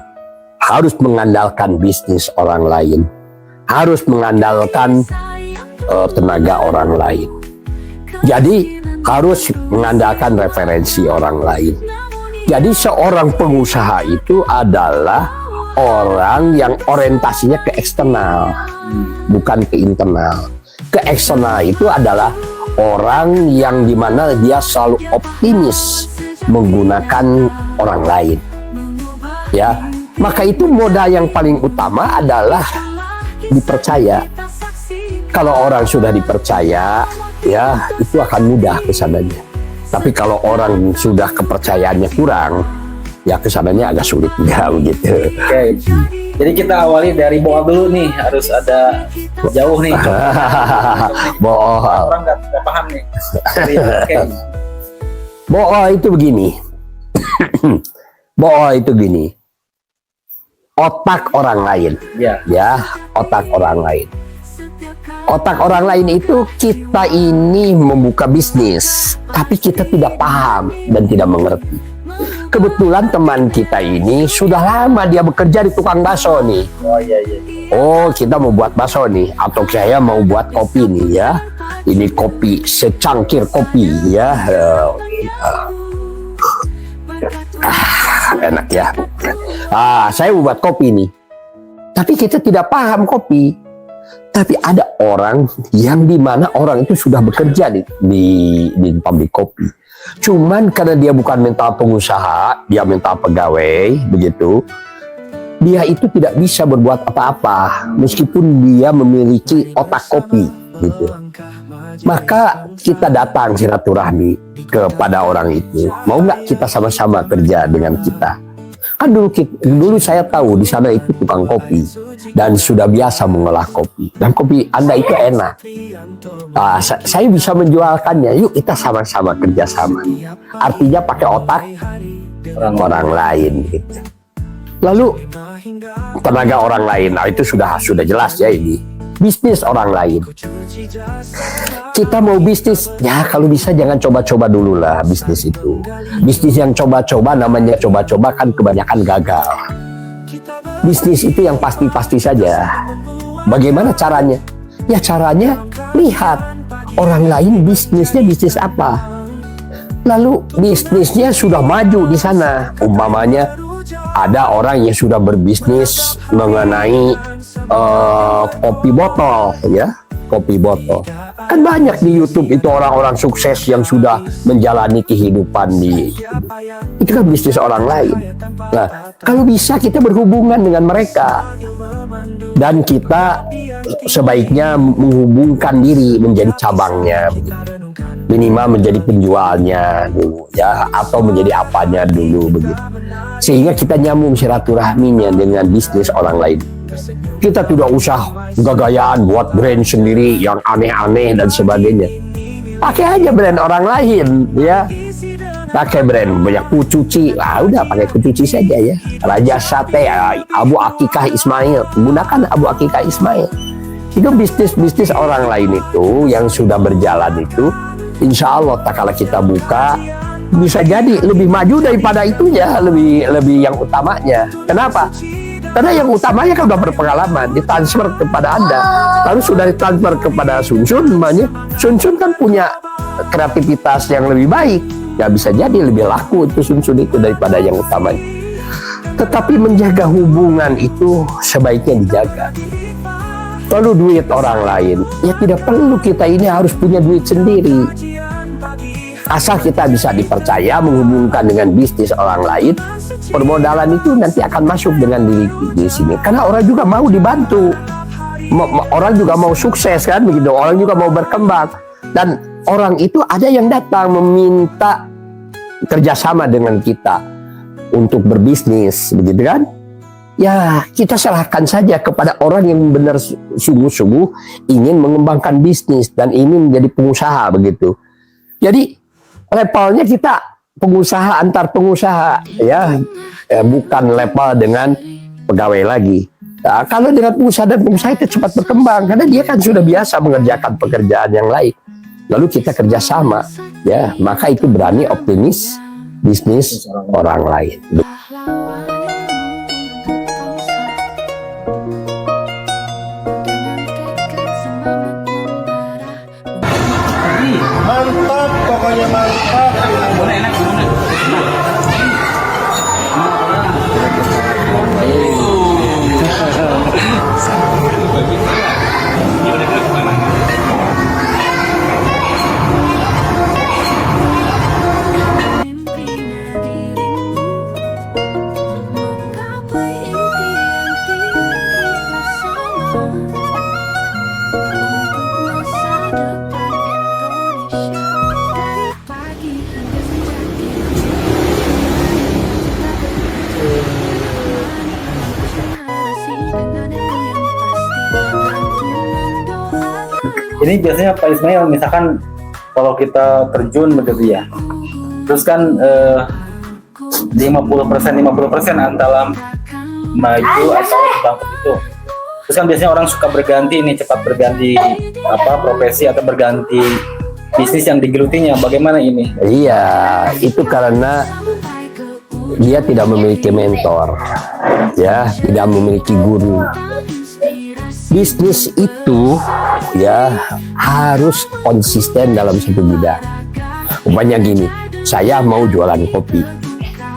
harus mengandalkan bisnis orang lain, harus mengandalkan tenaga orang lain. Jadi harus mengandalkan referensi orang lain. Jadi seorang pengusaha itu adalah orang yang orientasinya ke eksternal, bukan ke internal. Ke eksternal itu adalah orang yang dimana dia selalu optimis menggunakan orang lain. Ya, maka itu modal yang paling utama adalah dipercaya. Kalau orang sudah dipercaya, ya itu akan mudah kesananya. Tapi kalau orang sudah kepercayaannya kurang, ya kesananya agak sulit juga begitu. Oke. Jadi kita awali dari bool dulu nih, harus ada jauh nih. Bool. Orang nggak paham nih. Oke. Bool itu begini. Bool itu gini. Otak orang lain. Ya, otak orang lain. Otak orang lain itu kita ini membuka bisnis, tapi kita tidak paham dan tidak mengerti. Kebetulan teman kita ini sudah lama dia bekerja di tukang bakso nih. Oh iya. Oh, kita mau buat bakso nih, atau saya mau buat kopi nih ya. Ini kopi, secangkir kopi ya. Enak ya. Saya mau buat kopi nih. Tapi kita tidak paham kopi. Tapi ada orang yang dimana orang itu sudah bekerja di pabrik kopi. Cuman karena dia bukan mental pengusaha, dia mental pegawai, begitu. Dia itu tidak bisa berbuat apa-apa, meskipun dia memiliki otak kopi, gitu. Maka kita datang silaturahmi kepada orang itu. Mau nggak kita sama-sama kerja dengan kita? Kan dulu saya tahu di sana itu tukang kopi dan sudah biasa mengolah kopi, dan kopi Anda itu enak. Saya bisa menjualkannya. Yuk kita sama-sama kerjasama. Artinya pakai otak orang lain gitu. Lalu tenaga orang lain, itu sudah jelas ya, ini bisnis orang lain. Kita mau bisnis, ya kalau bisa jangan coba-coba dulu lah bisnis itu. Bisnis yang coba-coba, namanya coba-coba kan kebanyakan gagal. Bisnis itu yang pasti-pasti saja. Bagaimana caranya? Ya caranya lihat orang lain bisnisnya bisnis apa. Lalu bisnisnya sudah maju di sana. Umpamanya ada orang yang sudah berbisnis mengenai kopi botol, ya, kopi botol. Kan banyak di YouTube itu orang-orang sukses yang sudah menjalani kehidupan itu kan bisnis orang lain. Nah, kalau bisa kita berhubungan dengan mereka, dan kita sebaiknya menghubungkan diri menjadi cabangnya, minimal menjadi penjualnya dulu, ya, atau menjadi apanya dulu begitu. Sehingga kita nyambung silaturahminya dengan bisnis orang lain. Kita tidak usah gagayaan buat brand sendiri yang aneh-aneh dan sebagainya. Pakai aja brand orang lain, ya. Pakai brand banyak kucuci, udah pakai kucuci saja ya. Raja Sate, Abu Akikah Ismail, gunakan Abu Akikah Ismail. Itu bisnis-bisnis orang lain itu yang sudah berjalan itu, insya Allah tak kala kita buka bisa jadi lebih maju daripada itunya, lebih yang utamanya. Kenapa? Karena yang utamanya kan udah berpengalaman, ditransfer kepada Anda. Lalu sudah ditransfer kepada Sun-Sun, namanya Sun-Sun kan punya kreativitas yang lebih baik. Ya bisa jadi lebih laku itu Sun-Sun itu daripada yang utamanya. Tetapi menjaga hubungan itu sebaiknya dijaga. Lalu duit orang lain, ya tidak perlu kita ini harus punya duit sendiri. Asal kita bisa dipercaya, menghubungkan dengan bisnis orang lain, permodalan itu nanti akan masuk dengan diri di sini. Karena orang juga mau dibantu, orang juga mau sukses kan begitu, orang juga mau berkembang. Dan orang itu ada yang datang meminta kerjasama dengan kita untuk berbisnis, begitu kan? Ya kita serahkan saja kepada orang yang benar sungguh-sungguh ingin mengembangkan bisnis dan ingin menjadi pengusaha begitu. Jadi levelnya kita pengusaha antar pengusaha ya, bukan level dengan pegawai lagi. Nah, kalau dengan pengusaha dan pengusaha itu cepat berkembang karena dia kan sudah biasa mengerjakan pekerjaan yang lain. Lalu kita kerjasama, ya maka itu berani optimis bisnis orang lain. Mantap, pokoknya mantap. Mimpinya dirimu menggapai impian bersama untuk masa depan Indonesia dari pagi hingga senja dengan itu yang pasti aku mendoakan. Ini biasanya Pak Ismail, misalkan kalau kita terjun begitu ya, terus kan 50% antara maju atau bangkrut itu. Terus kan biasanya orang suka berganti ini, cepat berganti profesi atau berganti bisnis yang digelutinya. Bagaimana ini? Iya, itu karena dia tidak memiliki mentor, ya, tidak memiliki guru. Bisnis itu ya harus konsisten dalam satu bidang. Umpamanya gini, saya mau jualan kopi.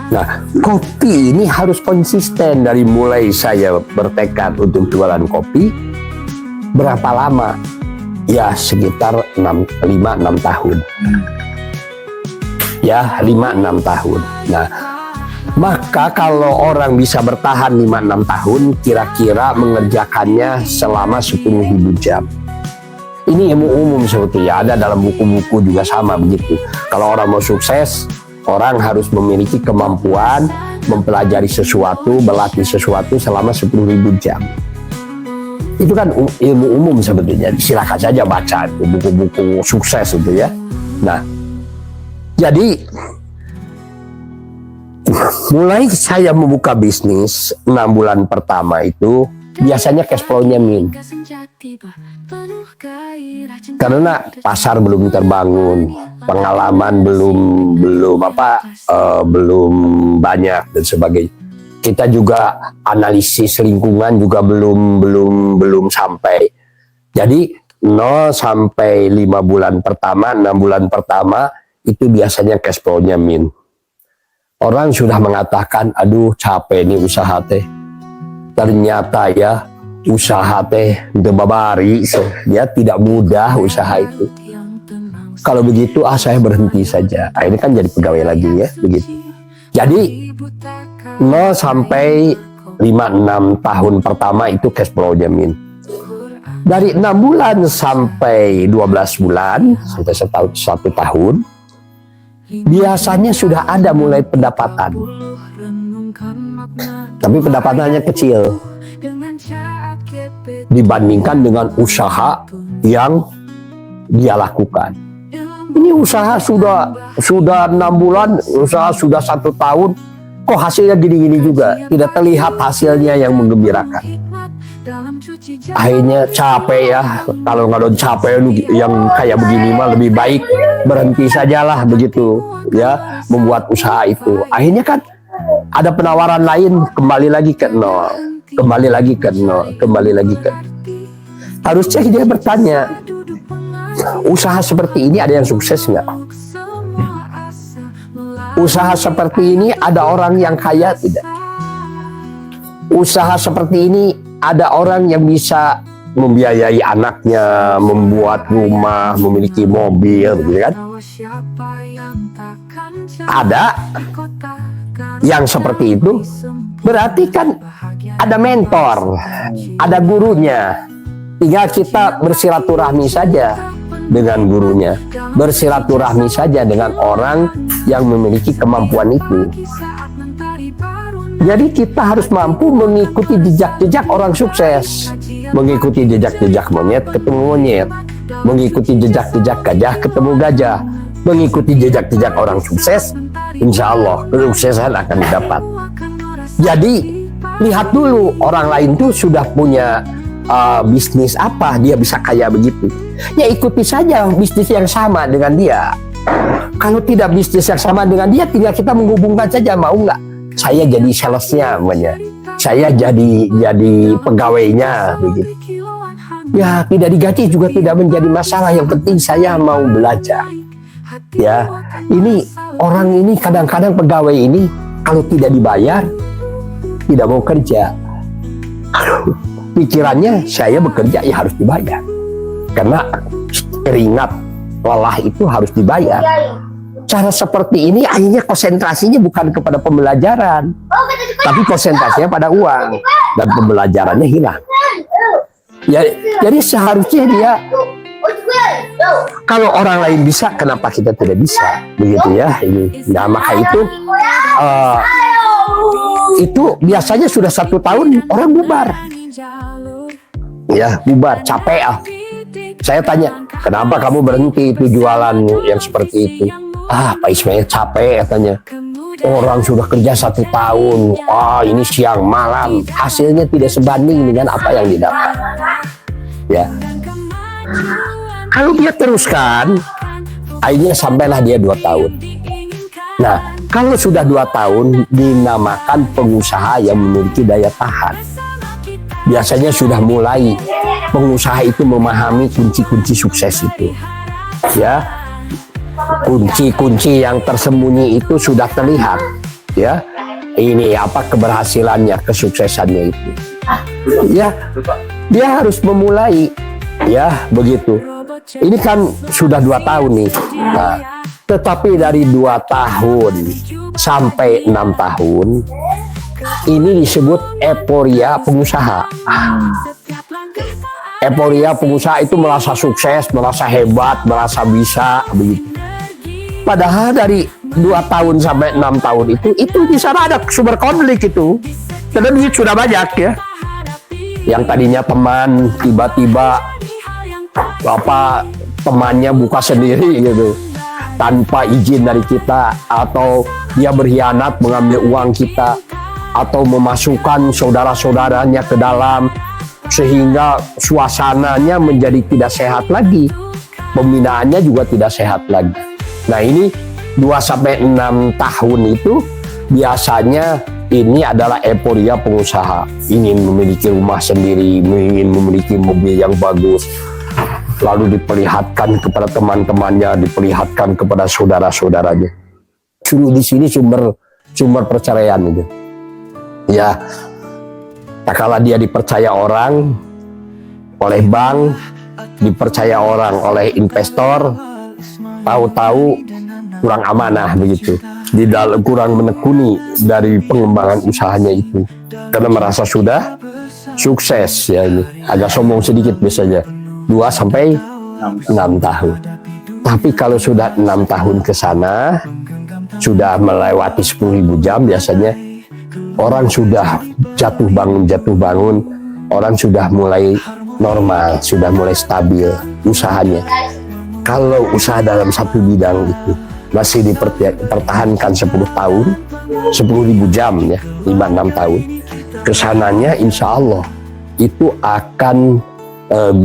Nah, kopi ini harus konsisten dari mulai saya bertekad untuk jualan kopi. Berapa lama? Ya sekitar 5-6 tahun. Ya 5-6 tahun. Nah, maka kalau orang bisa bertahan 5-6 tahun, kira-kira mengerjakannya selama 10.000 jam. Ini ilmu umum sebetulnya, ada dalam buku-buku juga sama begitu. Kalau orang mau sukses, orang harus memiliki kemampuan mempelajari sesuatu, berlatih sesuatu selama 10.000 jam. Itu kan ilmu umum sebetulnya, silakan saja baca itu buku-buku sukses itu ya. Nah, jadi mulai saya membuka bisnis 6 bulan pertama itu biasanya cash flow-nya min. Karena pasar belum terbangun, pengalaman belum banyak dan sebagainya. Kita juga analisis lingkungan juga belum sampai. Jadi 0 sampai 5 bulan pertama, 6 bulan pertama itu biasanya cash flow-nya min. Orang sudah mengatakan, aduh capek nih usaha teh. Ternyata ya usaha teh debabari, ya tidak mudah usaha itu. Kalau begitu saya berhenti saja. Ini kan jadi pegawai lagi ya begitu. Jadi 0 sampai 5-6 tahun pertama itu cash flow jamin. Dari 6 bulan sampai 12 bulan sampai 1 tahun biasanya sudah ada mulai pendapatan. Tapi pendapatannya kecil dibandingkan dengan usaha yang dia lakukan. Ini usaha sudah 6 bulan, usaha sudah 1 tahun, kok hasilnya gini-gini juga, tidak terlihat hasilnya yang menggembirakan. Akhirnya capek ya, kalau nggak capek yang kayak begini mah lebih baik berhenti sajalah begitu ya, membuat usaha itu. Akhirnya kan ada penawaran lain, kembali lagi ke nol. Harusnya dia bertanya, usaha seperti ini ada yang sukses nggak? Usaha seperti ini ada orang yang kaya tidak? Usaha seperti ini ada orang yang bisa membiayai anaknya, membuat rumah, memiliki mobil, gitu kan? Ada yang seperti itu, berarti kan ada mentor, ada gurunya. Tinggal kita bersilaturahmi saja dengan gurunya, bersilaturahmi saja dengan orang yang memiliki kemampuan itu. Jadi kita harus mampu mengikuti jejak-jejak orang sukses, mengikuti jejak-jejak monyet ketemu monyet, mengikuti jejak-jejak gajah ketemu gajah, mengikuti jejak-jejak orang sukses. Insya Allah kesuksesan akan didapat. Jadi lihat dulu orang lain tuh sudah punya bisnis apa, dia bisa kaya begitu. Ya ikuti saja bisnis yang sama dengan dia. Kalau tidak bisnis yang sama dengan dia, tinggal kita menghubungkan saja, mau nggak? Saya jadi salesnya, namanya. Saya jadi pegawainya, begitu. Ya tidak digaji juga tidak menjadi masalah. Yang penting saya mau belajar. Ya, ini orang ini kadang-kadang pegawai ini kalau tidak dibayar tidak mau kerja. Aduh, pikirannya saya bekerja ya harus dibayar. Karena keringat lelah itu harus dibayar. Cara seperti ini akhirnya konsentrasinya bukan kepada pembelajaran, tapi konsentrasinya pada uang dan pembelajarannya hilang. Ya, jadi seharusnya dia, kalau orang lain bisa, kenapa kita tidak bisa? Begitu ya. Ini. Nah, maka itu biasanya sudah 1 tahun orang bubar. Ya, bubar, capek ah. Saya tanya, kenapa kamu berhenti itu jualan yang seperti itu? Pak Ismail capek katanya. Orang sudah kerja 1 tahun. Ini siang malam, hasilnya tidak sebanding dengan apa yang didapat. Ya, kalau dia teruskan, akhirnya sampailah dia 2 tahun. Nah, kalau sudah 2 tahun dinamakan pengusaha yang memiliki daya tahan. Biasanya sudah mulai pengusaha itu memahami kunci-kunci sukses itu. Ya, kunci-kunci yang tersembunyi itu sudah terlihat. Ya, ini apa keberhasilannya, kesuksesannya itu. Ya, dia harus memulai. Ya, begitu. Ini kan sudah 2 tahun nih. Nah, tetapi dari 2 tahun sampai 6 tahun ini disebut euforia pengusaha. Euforia pengusaha itu merasa sukses, merasa hebat, merasa bisa begitu. Padahal dari 2 tahun sampai 6 tahun itu di sana ada sumber konflik itu. Karena duit sudah banyak ya. Yang tadinya teman tiba-tiba temannya buka sendiri gitu tanpa izin dari kita, atau dia berkhianat mengambil uang kita, atau memasukkan saudara-saudaranya ke dalam, sehingga suasananya menjadi tidak sehat lagi, pembinaannya juga tidak sehat lagi. Nah, ini 2-6 tahun itu biasanya ini adalah euforia pengusaha, ingin memiliki rumah sendiri, ingin memiliki mobil yang bagus, lalu diperlihatkan kepada teman-temannya, diperlihatkan kepada saudara-saudaranya. Di sini sumber perceraian itu. Ya, tak kala dia dipercaya orang oleh bank, dipercaya orang oleh investor, tahu-tahu kurang amanah begitu, kurang menekuni dari pengembangan usahanya itu, karena merasa sudah sukses. Ya, ini agak sombong sedikit biasanya 2-6 tahun. Tapi kalau sudah 6 tahun ke sana, sudah melewati 10.000 jam, biasanya orang sudah jatuh bangun, orang sudah mulai normal, sudah mulai stabil usahanya. Kalau usaha dalam satu bidang itu masih dipertahankan 10 tahun, 10.000 jam ya, 5-6 tahun, kesananya insya Allah itu akan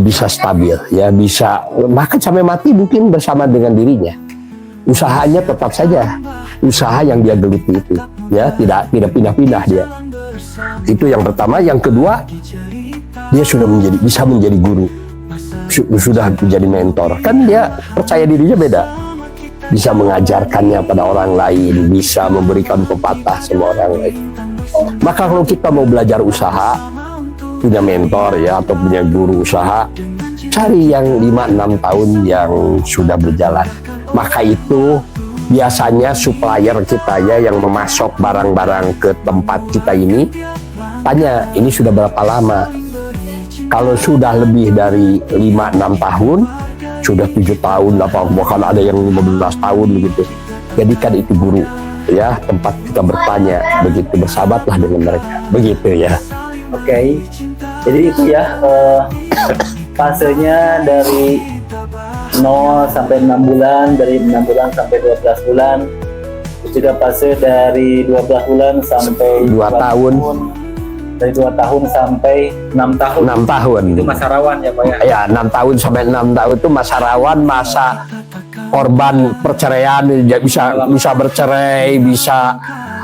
bisa stabil ya, bisa bahkan sampai mati mungkin bersama dengan dirinya. Usahanya tetap saja usaha yang dia geluti itu ya, tidak pindah-pindah dia. Itu yang pertama. Yang kedua, dia sudah bisa menjadi guru, sudah menjadi mentor, kan dia percaya dirinya beda, bisa mengajarkannya pada orang lain, bisa memberikan pepatah sama orang lain. Maka kalau kita mau belajar usaha, punya mentor ya atau punya guru usaha, cari yang 5-6 tahun yang sudah berjalan. Maka itu biasanya supplier kita ya yang memasok barang-barang ke tempat kita ini, tanya ini sudah berapa lama. Kalau sudah lebih dari 5-6 tahun, sudah 7 tahun, bahkan ada yang 15 tahun begitu, jadikan itu guru ya, tempat kita bertanya, begitu, bersahabatlah dengan mereka, begitu ya. Oke. Jadi itu ya fasenya dari 0 sampai 6 bulan, dari 6 bulan sampai 12 bulan. Terus juga fase dari 12 bulan sampai 2 tahun. Dari 2 tahun sampai 6 tahun. 6 tahun. Itu masa rawan ya Pak ya? Ya, 6 tahun sampai 6 tahun itu masa rawan, masa korban perceraian, bisa bercerai, bisa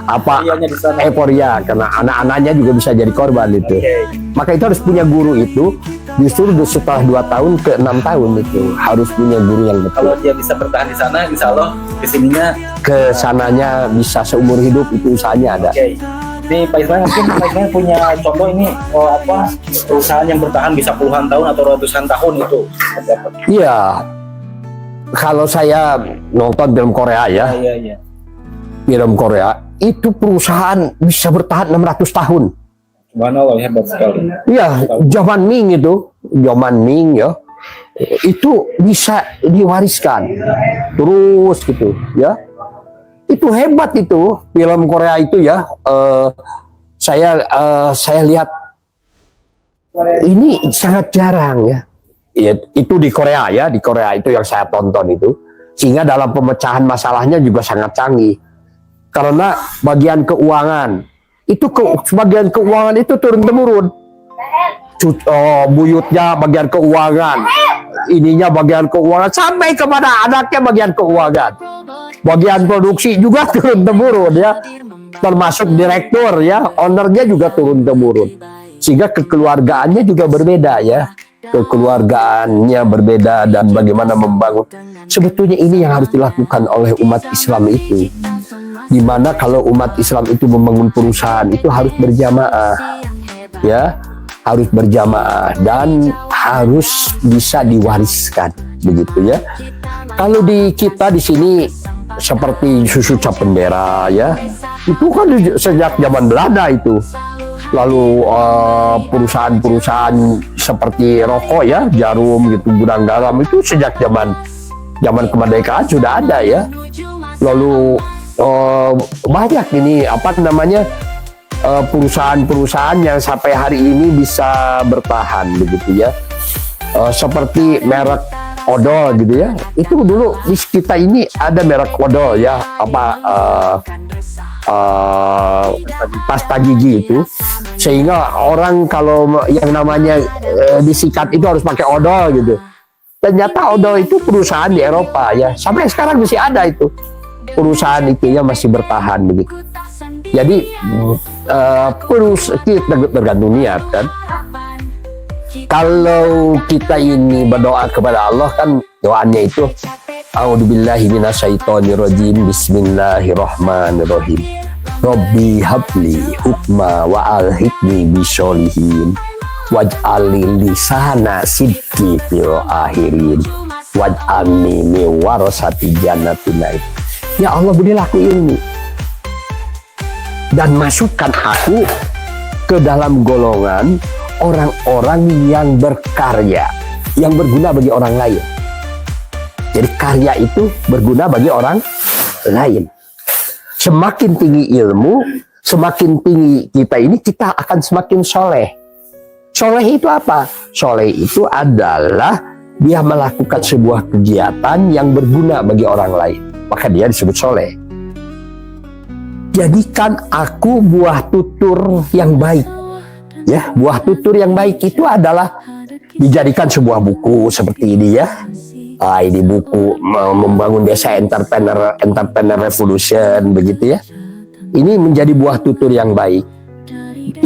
apa, Euforianya di sana. euforia, karena anak-anaknya juga bisa jadi korban itu. Oke. Maka itu harus punya guru itu, justru setelah 2 tahun ke 6 tahun itu harus punya guru yang Kalau betul. dia bisa bertahan di sana, insya Allah kesininya. Kesananya bisa seumur hidup, itu usahanya ada. Oke. Ini Pak Ismail, mungkin Pak Ismail punya contoh ini perusahaan yang bertahan bisa puluhan tahun atau ratusan tahun itu. Seperti apa? Iya, kalau saya nonton film Korea ya, Iya. film Korea itu perusahaan bisa bertahan 600 tahun. Subhanallah, hebat sekali. Iya, zaman Ming ya, itu bisa diwariskan terus gitu ya. Itu hebat itu film Korea itu ya. Saya lihat ini sangat jarang ya. Ya, itu di Korea ya, di Korea itu yang saya tonton itu, sehingga dalam pemecahan masalahnya juga sangat canggih. Karena bagian keuangan itu bagian keuangan itu turun temurun. Buyutnya bagian keuangan, ininya bagian keuangan, sampai kepada anaknya bagian keuangan. Bagian produksi juga turun temurun ya, termasuk direktur ya, ownernya juga turun temurun. Sehingga kekeluargaannya juga berbeda ya, kekeluargaannya berbeda dan bagaimana membangun. Sebetulnya ini yang harus dilakukan oleh umat Islam itu. Dimana kalau umat Islam itu membangun perusahaan itu harus berjamaah ya, harus berjamaah dan harus bisa diwariskan begitu ya. Kalau di kita di sini seperti susu cap bendera ya, itu kan sejak zaman Belanda itu. Lalu perusahaan-perusahaan seperti rokok ya, Jarum gitu, Gudang Garam itu sejak zaman kemerdekaan sudah ada ya. Lalu banyak ini apa namanya perusahaan-perusahaan yang sampai hari ini bisa bertahan begitu ya. Seperti merek odol gitu ya. Itu dulu di kita ini ada merek odol ya, apa pasta gigi itu, sehingga orang kalau yang namanya disikat itu harus pakai odol gitu. Ternyata odol itu perusahaan di Eropa ya, sampai sekarang masih ada itu perusahaan itu ya, masih bertahan begitu. Jadi kita tergantung niat kan. Kalau kita ini berdoa kepada Allah kan doanya itu A'udzubillahi minasyaitonirrajim, bismillahirrahmanirrahim. Rabbi habli hukma wa alhiqni bisolihin waj'alli lisana sidqi fil akhirin waj'alni min warasati jannatin na'im. Ya Allah, berilah aku ilmu dan masukkan aku ke dalam golongan orang-orang yang berkarya, yang berguna bagi orang lain. Jadi karya itu berguna bagi orang lain. Semakin tinggi ilmu, semakin tinggi kita ini, kita akan semakin soleh. Soleh itu apa? Soleh itu adalah dia melakukan sebuah kegiatan yang berguna bagi orang lain. Maka dia disebut soleh. Jadikan aku buah tutur yang baik. Ya, buah tutur yang baik itu adalah dijadikan sebuah buku seperti ini ya. Ini buku membangun desa entrepreneur revolution begitu ya. Ini menjadi buah tutur yang baik.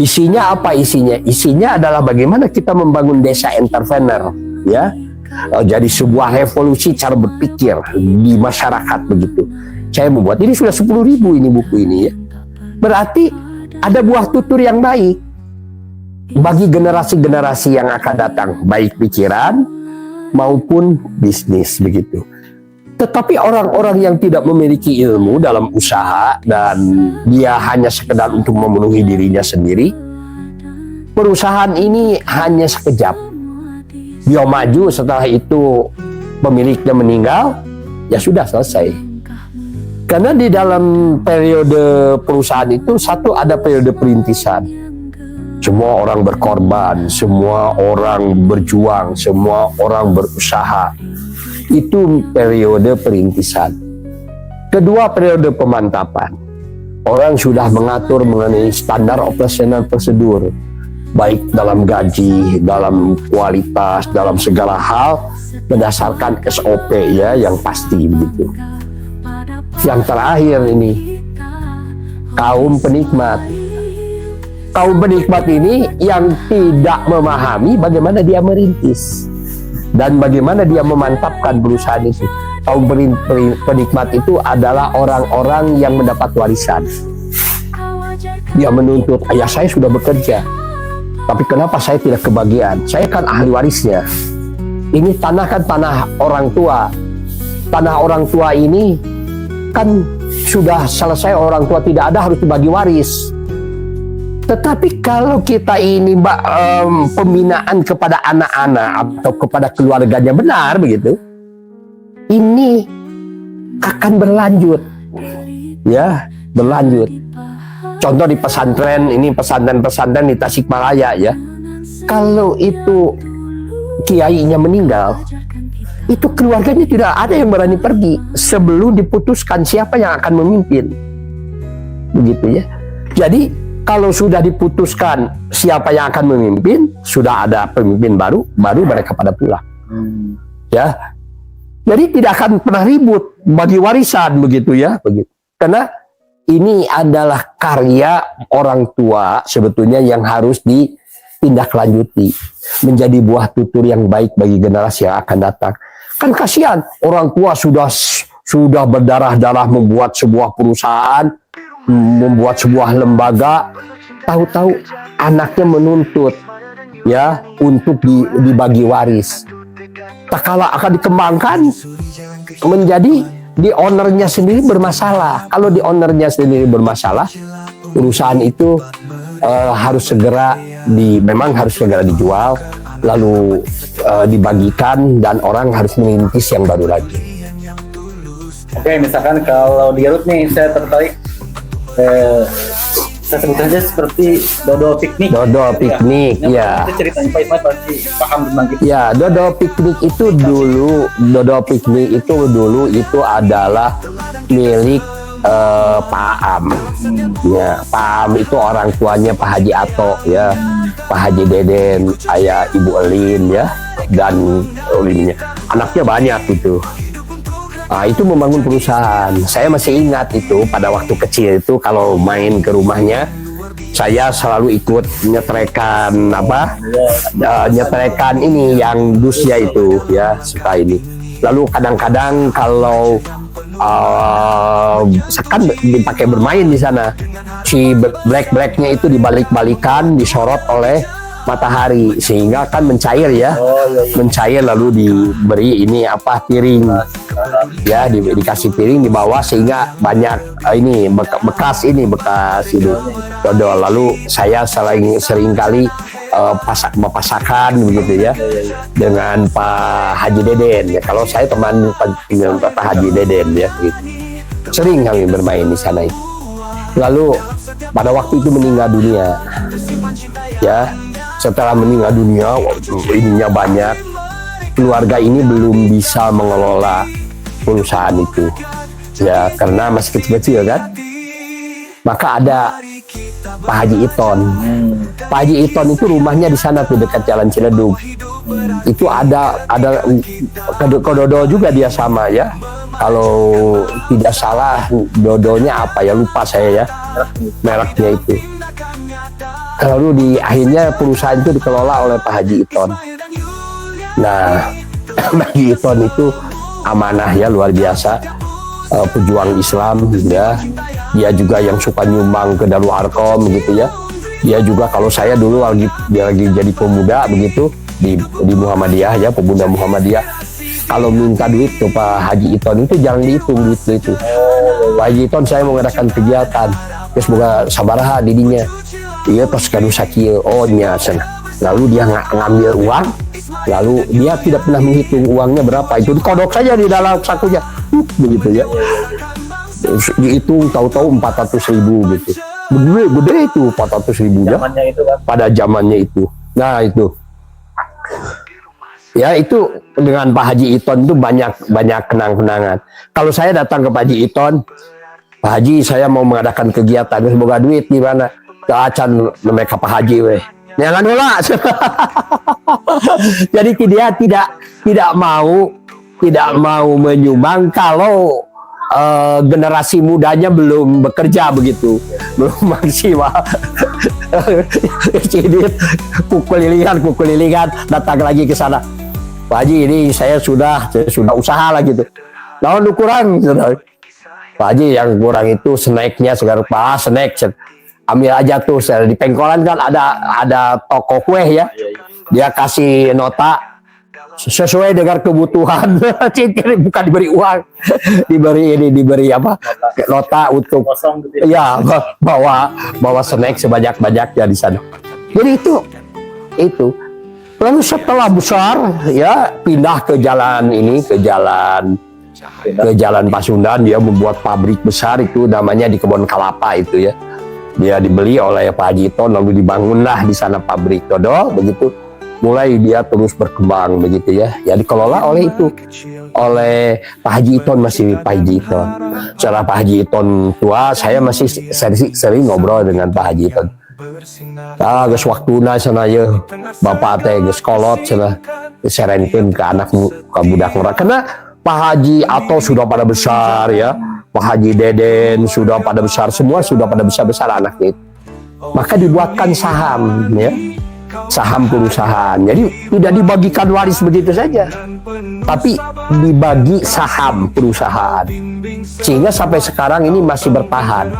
Isinya apa isinya? Isinya adalah bagaimana kita membangun desa entrepreneur ya. Jadi sebuah revolusi cara berpikir di masyarakat begitu. Saya membuat ini sudah 10.000 ini buku ini ya. Berarti ada buah tutur yang baik. bagi generasi-generasi yang akan datang, baik pikiran maupun bisnis begitu. Tetapi orang-orang yang tidak memiliki ilmu dalam usaha dan dia hanya sekedar untuk memenuhi dirinya sendiri, perusahaan ini hanya sekejap. Dia maju, setelah itu pemiliknya meninggal, ya sudah selesai. Karena di dalam periode perusahaan itu satu ada periode perintisan. Semua orang berkorban, semua orang berjuang, semua orang berusaha. Itu periode perintisan. Kedua, periode pemantapan. Orang sudah mengatur mengenai standar operasional prosedur, baik dalam gaji, dalam kualitas, dalam segala hal berdasarkan SOP ya yang pasti begitu. Yang terakhir ini kaum penikmat. Kaum penikmat ini yang tidak memahami bagaimana dia merintis dan bagaimana dia memantapkan perusahaan itu. Kaum penikmat itu adalah orang-orang yang mendapat warisan. Dia menuntut, ayah saya sudah bekerja, tapi kenapa saya tidak kebagian? Saya kan ahli warisnya. Ini tanah kan tanah orang tua. Tanah orang tua ini kan sudah selesai, orang tua tidak ada, harus dibagi waris. Tetapi kalau kita ini pembinaan kepada anak-anak atau kepada keluarganya benar begitu, ini akan berlanjut, ya berlanjut. Contoh di pesantren, ini pesantren-pesantren di Tasikmalaya ya. Kalau itu kiainya meninggal, itu keluarganya tidak ada yang berani pergi sebelum diputuskan siapa yang akan memimpin, begitu ya. Jadi kalau sudah diputuskan siapa yang akan memimpin, sudah ada pemimpin baru mereka pada pulang. Ya. Jadi tidak akan pernah ribut bagi warisan begitu ya, begitu. Karena ini adalah karya orang tua sebetulnya yang harus ditindaklanjuti menjadi buah tutur yang baik bagi generasi yang akan datang. Kan kasihan orang tua sudah berdarah-darah membuat sebuah perusahaan, membuat sebuah lembaga, tahu-tahu anaknya menuntut ya untuk dibagi waris. Tak kala akan dikembangkan menjadi di ownernya sendiri bermasalah. Kalau di ownernya sendiri bermasalah, perusahaan itu harus segera memang harus segera dijual, lalu dibagikan dan orang harus merintis yang baru lagi. Oke, misalkan kalau di Garut nih saya tertarik, saya sebut saja seperti dodol piknik. Dodol piknik, ya. Itu ceritanya Pak Ismail pasti paham tentang itu. Ya, dodol piknik itu dulu itu adalah milik Pak Am. Ya, Pak Am itu orang tuanya Pak Haji Ato ya, Pak Haji Deden, ayah Ibu Elin ya, dan Elinnya. Anaknya banyak itu. Nah, itu membangun perusahaan. Saya masih ingat itu pada waktu kecil itu kalau main ke rumahnya, saya selalu ikut nyetrekan nyetrekan ini yang dusnya itu ya, suka ini. Lalu kadang-kadang kalau kan dipakai bermain di sana, si black-blacknya itu dibalik-balikan, disorot oleh matahari sehingga kan mencair ya, mencair lalu diberi ini piring ya, dikasih piring di bawah sehingga banyak ini bekas ini dodol. Lalu saya sering kali pasakan begitu ya dengan Pak Haji Deden ya. Kalau saya teman Pak Haji Deden ya gitu. Sering kami bermain di sana itu. Lalu pada waktu itu meninggal dunia ya. Setelah meninggal dunia, ininya banyak, keluarga ini belum bisa mengelola perusahaan itu ya, karena masih kecil-kecil kan. Maka ada Pak Haji Iton. Pak Haji Iton itu rumahnya di sana tuh dekat Jalan Ciledug. Itu ada dodol juga dia sama ya. Kalau tidak salah dodolnya apa ya, lupa saya ya mereknya itu. Lalu akhirnya perusahaan itu dikelola oleh Pak Haji Iton. Nah, Pak Haji Iton itu amanah ya, luar biasa, pejuang Islam ya. Dia juga yang suka nyumbang ke Darul Arkom gitu ya. Dia juga kalau saya dulu lagi dia lagi jadi pemuda begitu di Muhammadiyah ya, pemuda Muhammadiyah. Kalau minta duit ke Pak Haji Iton itu jangan dihitung duit itu. Pak Haji Iton saya mau mengadakan kegiatan, terus boga sabaraha didinya. Iya pas kanu sakieu oh nya sana. Lalu dia ngambil uang, lalu dia tidak pernah menghitung uangnya berapa, itu dikodok saja di dalam sakunya, begitu ya. Dihitung tahu-tahu 400.000 gitu. Gede itu 400.000 ya. Zamannya itu kan. Pada zamannya itu. Nah itu. Ya itu dengan Pak Haji Iton itu banyak kenang-kenangan. Kalau saya datang ke Pak Haji Iton, Pak Haji saya mau mengadakan kegiatan, semoga duit di mana? Ke acan mereka Pak Haji weh. Jangan nolak. Jadi dia tidak mau menyumbang kalau generasi mudanya belum bekerja begitu, belum maksimal. Jadi pukul lilingan datang lagi ke sana. Pak Haji ini saya sudah usaha lah gitu. Nah, lu kurang. Pak Haji yang kurang itu snacknya segar Pak snack. Ambil aja tuh di pengkolan kan ada toko kue ya. Dia kasih nota sesuai dengan kebutuhan. Bukan diberi uang, diberi apa? Nota untuk Kosong gitu ya bawa snack sebanyak-banyaknya di sana. Jadi itu. Lalu setelah besar ya pindah ke jalan Pasundan, dia membuat pabrik besar itu namanya di Kebon Kelapa itu ya. Dia dibeli oleh Pak Haji Iton lalu dibangunlah di sana pabrik dodol begitu. Mulai dia terus berkembang begitu ya. Ya dikelola oleh Pak Haji Iton, masih Pak Haji Iton. Setelah Pak Haji Iton tua, saya masih sering ngobrol dengan Pak Haji Iton. Geus waktuna sana ya bapak teh geus kolot sana serenkeun ke anak ke budak murah karena Pak Haji Ato sudah pada besar ya, Pak Haji Deden sudah pada besar, semua sudah pada besar anaknya itu. Maka dibuatkan saham ya, saham perusahaan. Jadi tidak dibagikan waris begitu saja, tapi dibagi saham perusahaan sehingga sampai sekarang ini masih bertahan.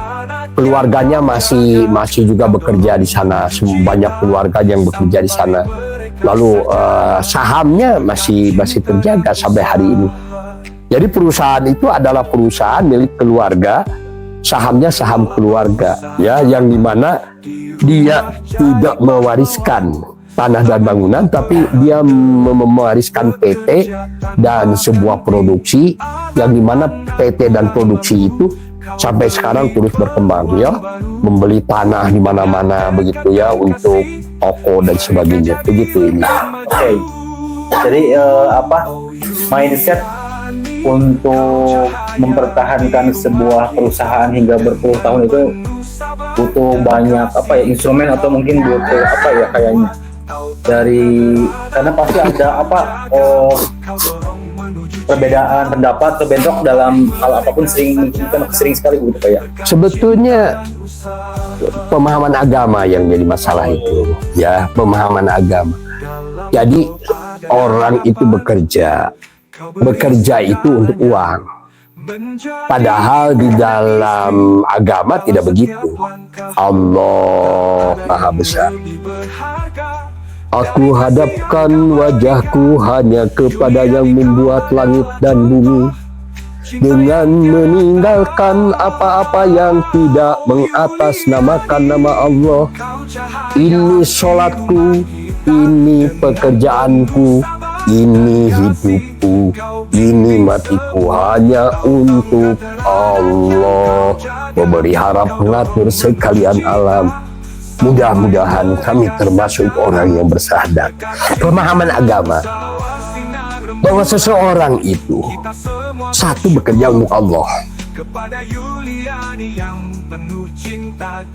Keluarganya masih juga bekerja di sana, banyak keluarga yang bekerja di sana. Lalu sahamnya masih terjaga sampai hari ini. Jadi perusahaan itu adalah perusahaan milik keluarga, sahamnya saham keluarga, ya, yang dimana dia tidak mewariskan tanah dan bangunan, tapi dia mewariskan PT dan sebuah produksi, yang dimana PT dan produksi itu sampai sekarang terus berkembang ya, membeli tanah di mana-mana begitu ya untuk toko dan sebagainya begitu ini. Oke. Jadi mindset untuk mempertahankan sebuah perusahaan hingga berpuluh tahun itu butuh banyak instrumen atau mungkin butuh kayaknya karena pasti ada perbedaan pendapat atau bentrok dalam hal apapun sering sekali begitu kayak. Sebetulnya pemahaman agama yang jadi masalah itu ya, pemahaman agama. Jadi orang itu bekerja itu untuk uang. Padahal di dalam agama tidak begitu. Allah Maha Besar. Aku hadapkan wajahku hanya kepada yang membuat langit dan bumi, dengan meninggalkan apa-apa yang tidak mengatasnamakan nama Allah. Ini sholatku, ini pekerjaanku, ini hidupku, ini matiku, hanya untuk Allah. Memberi harap pengatur sekalian alam. Mudah-mudahan kami termasuk orang yang bersahadat. Pemahaman agama bahwa seseorang itu satu bekerja untuk Allah,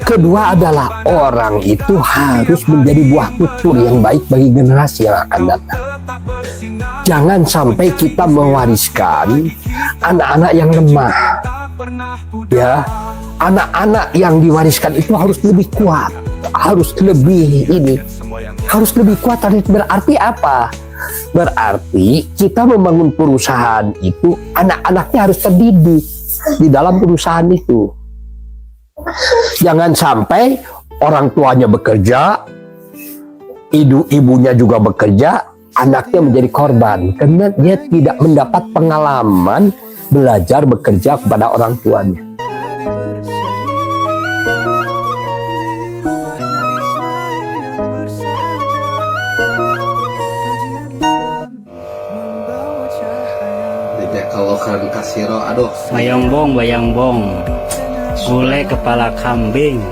kedua adalah orang itu harus menjadi buah tutur yang baik bagi generasi yang akan datang. Jangan sampai kita mewariskan anak-anak yang lemah ya. Anak-anak yang diwariskan itu harus lebih kuat, harus lebih kuat. Berarti apa? Berarti kita membangun perusahaan itu anak-anaknya harus terdidik di dalam perusahaan itu. Jangan sampai orang tuanya bekerja, ibunya juga bekerja, anaknya menjadi korban karena dia tidak mendapat pengalaman belajar bekerja kepada orang tuanya. Tidak kalau kan kasiro, aduh. Bayang-bong, gulai kepala kambing,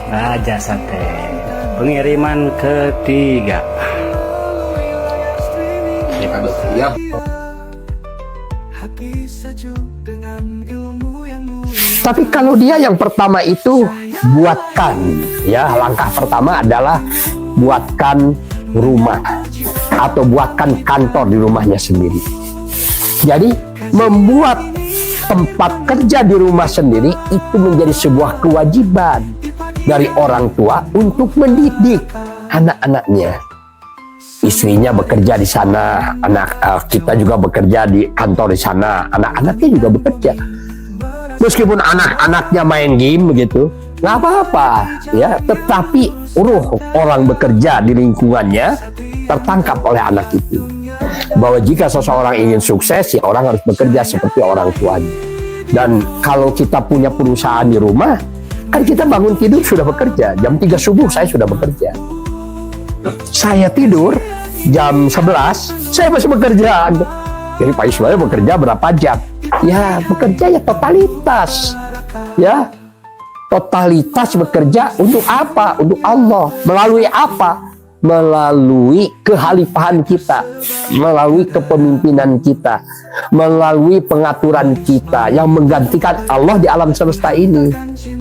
raja sate, pengiriman ketiga. Aduh, iya. Tapi kalau dia yang pertama itu buatkan, ya langkah pertama adalah buatkan rumah atau buatkan kantor di rumahnya sendiri. Jadi membuat tempat kerja di rumah sendiri itu menjadi sebuah kewajiban dari orang tua untuk mendidik anak-anaknya. Istrinya bekerja di sana, kita juga bekerja di kantor di sana, anak-anaknya juga bekerja. Meskipun anak-anaknya main game begitu, nggak apa-apa, ya. Tetapi orang bekerja di lingkungannya tertangkap oleh anak itu. Bahwa jika seseorang ingin sukses, ya orang harus bekerja seperti orang tuanya. Dan kalau kita punya perusahaan di rumah, kan kita bangun tidur sudah bekerja. Jam 3 subuh saya sudah bekerja. Saya tidur jam 11, saya masih bekerja. Jadi Pak Ismail bekerja berapa jam? Ya bekerja ya totalitas. Ya totalitas bekerja untuk apa? Untuk Allah. Melalui apa? Melalui kehalifahan kita, melalui kepemimpinan kita, melalui pengaturan kita yang menggantikan Allah di alam semesta ini.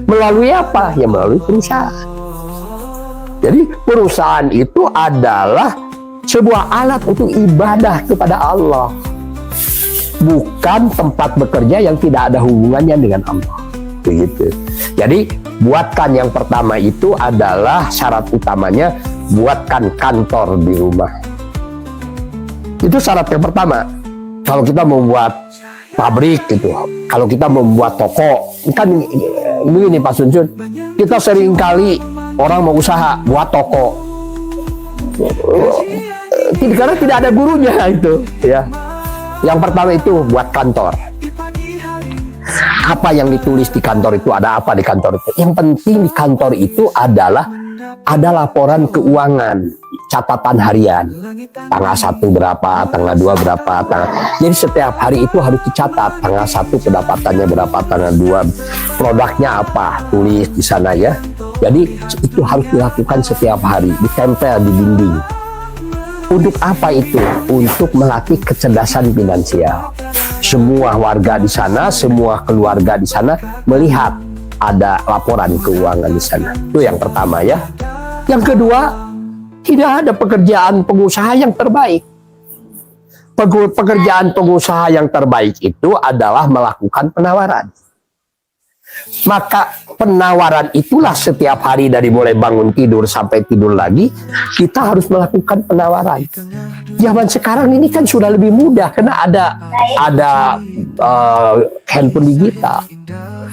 Melalui apa? Ya melalui perusahaan. Jadi perusahaan itu adalah sebuah alat untuk ibadah kepada Allah, bukan tempat bekerja yang tidak ada hubungannya dengan Allah. Begitu. Jadi buatkan yang pertama itu adalah syarat utamanya, buatkan kantor di rumah. Itu syarat yang pertama. Kalau kita membuat pabrik gitu, kalau kita membuat toko, kan begini Pak Sunsun, kita sering kali orang mau usaha buat toko, karena tidak ada gurunya itu, ya. Yang pertama itu buat kantor. Apa yang ditulis di kantor itu, ada apa di kantor itu? Yang penting di kantor itu adalah ada laporan keuangan, catatan harian, tanggal 1 berapa, tanggal 2 berapa, jadi setiap hari itu harus dicatat, tanggal 1 pendapatannya berapa, tanggal 2 produknya apa, tulis di sana ya. Jadi itu harus dilakukan setiap hari, ditempel di dinding. Untuk apa itu? Untuk melatih kecerdasan finansial. Semua warga di sana, semua keluarga di sana melihat ada laporan keuangan di sana. Itu yang pertama ya. Yang kedua, tidak ada pekerjaan pengusaha yang terbaik. Pekerjaan pengusaha yang terbaik itu adalah melakukan penawaran. Maka penawaran itulah setiap hari dari mulai bangun tidur sampai tidur lagi, kita harus melakukan penawaran. Zaman sekarang ini kan sudah lebih mudah karena ada handphone digital.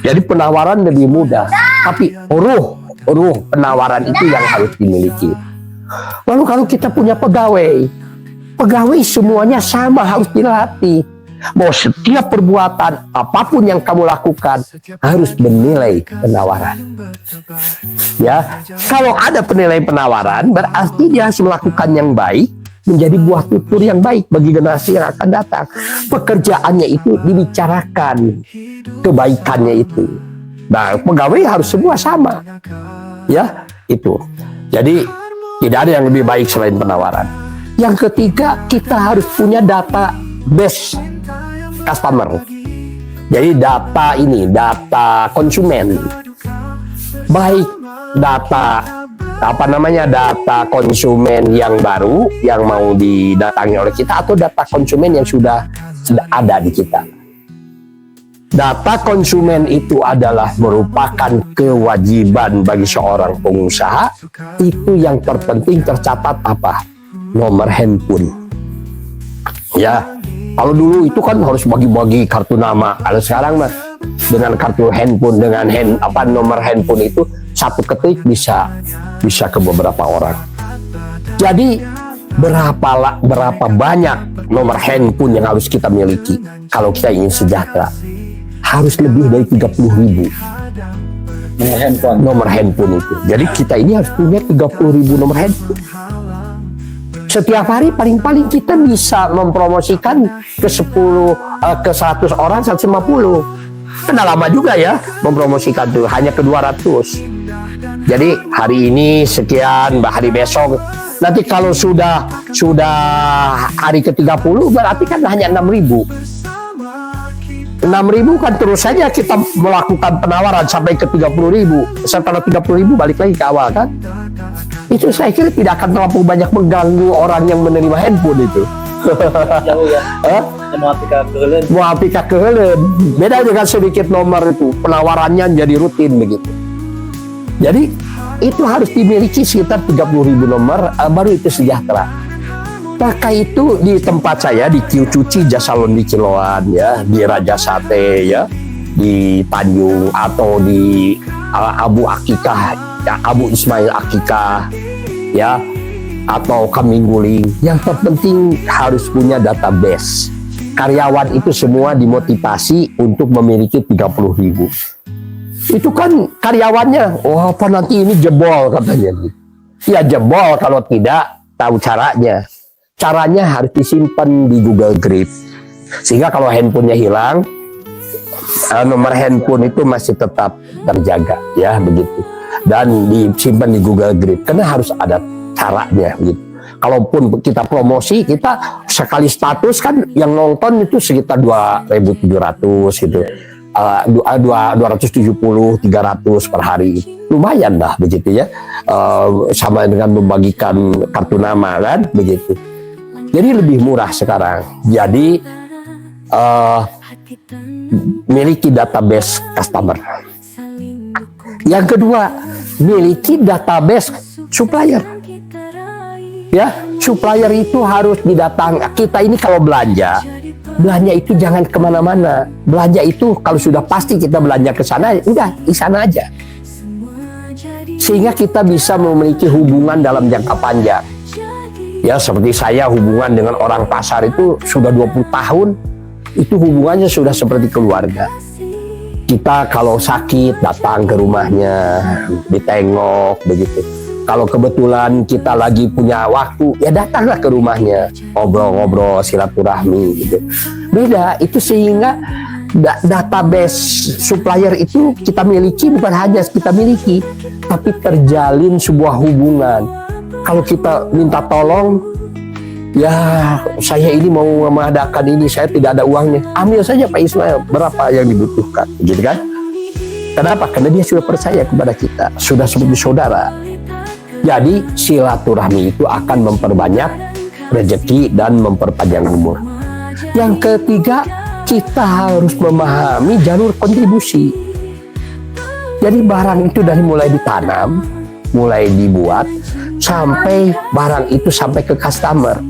Jadi penawaran lebih mudah. Tapi ruh penawaran itu yang harus dimiliki. Lalu kalau kita punya pegawai semuanya sama, harus dilatih. Bahwa setiap perbuatan apapun yang kamu lakukan harus bernilai penawaran. Ya, kalau ada penilaian penawaran berarti dia harus melakukan yang baik, menjadi buah tutur yang baik bagi generasi yang akan datang. Pekerjaannya itu dibicarakan, kebaikannya itu. Nah, pegawai harus semua sama. Ya, itu. Jadi tidak ada yang lebih baik selain penawaran. Yang ketiga, kita harus punya data base customer. Jadi data konsumen. Baik data data konsumen yang baru yang mau didatangi oleh kita atau data konsumen yang sudah ada di kita. Data konsumen itu adalah merupakan kewajiban bagi seorang pengusaha. Itu yang terpenting tercatat apa? Nomor handphone. Ya, kalau dulu itu kan harus bagi-bagi kartu nama. Kalau sekarang mah dengan kartu handphone, dengan nomor handphone itu satu ketik bisa ke beberapa orang. Jadi berapa banyak nomor handphone yang harus kita miliki kalau kita ingin sejahtera? Harus lebih dari 30.000 nomor handphone itu. Jadi kita ini harus punya 30.000 nomor handphone. Setiap hari paling-paling kita bisa mempromosikan ke 100 orang 150. Kan lama juga ya mempromosikan tuh, hanya ke 200. Jadi hari ini sekian, hari besok. Nanti kalau sudah hari ke-30 berarti kan hanya 6.000. 6.000 kan terus saja kita melakukan penawaran sampai ke 30.000. Setelah 30.000 balik lagi ke awal kan. Itu saya kira tidak akan terlalu banyak mengganggu orang yang menerima handphone itu. Jauh ya. Mau apika kehelen. Beda dengan sedikit nomor itu, penawarannya jadi rutin begitu. Jadi itu harus dimiliki sekitar 30.000 nomor, baru itu sejahtera. Maka itu di tempat saya di Kiu Cuci Jasa Salon di Ciloan ya, di Raja Sate ya, di Tanjung atau di Abu Akikah, ya, Abu Ismail Akikah ya, atau Kambing Guling. Yang terpenting harus punya database. Karyawan itu semua dimotivasi untuk memiliki 30.000. Itu kan karyawannya, oh apa nanti ini jebol katanya. Ya jebol kalau tidak tahu caranya. Caranya harus disimpan di Google Drive. Sehingga kalau handphonenya hilang, nomor handphone itu masih tetap terjaga ya begitu. Dan disimpan di Google Drive. Karena harus ada caranya gitu. Kalaupun kita promosi, kita sekali status kan yang nonton itu sekitar 2.700 gitu. 270, 300 per hari. Lumayan lah begitu ya. Sama dengan membagikan kartu nama kan begitu. Jadi lebih murah sekarang. Jadi miliki database customer. Yang kedua, miliki database supplier. Ya, supplier itu harus didatang. Kita ini kalau belanja itu jangan kemana-mana. Belanja itu kalau sudah pasti kita belanja ke sana, udah di sana aja. Sehingga kita bisa memiliki hubungan dalam jangka panjang. Ya seperti saya hubungan dengan orang pasar itu sudah 20 tahun, itu hubungannya sudah seperti keluarga. Kita kalau sakit datang ke rumahnya, ditengok begitu. Kalau kebetulan kita lagi punya waktu, ya datanglah ke rumahnya, ngobrol-ngobrol, silaturahmi gitu. Beda itu sehingga database supplier itu kita miliki, bukan hanya kita miliki, tapi terjalin sebuah hubungan. Kalau kita minta tolong, ya saya ini mau mengadakan ini, saya tidak ada uangnya, ambil saja Pak Ismail berapa yang dibutuhkan, gitu kan? Kenapa? Karena dia sudah percaya kepada kita, sudah seperti saudara. Jadi silaturahmi itu akan memperbanyak rezeki dan memperpanjang umur. Yang ketiga, kita harus memahami jalur kontribusi. Jadi barang itu dari mulai ditanam, mulai dibuat, sampai barang itu sampai ke customer,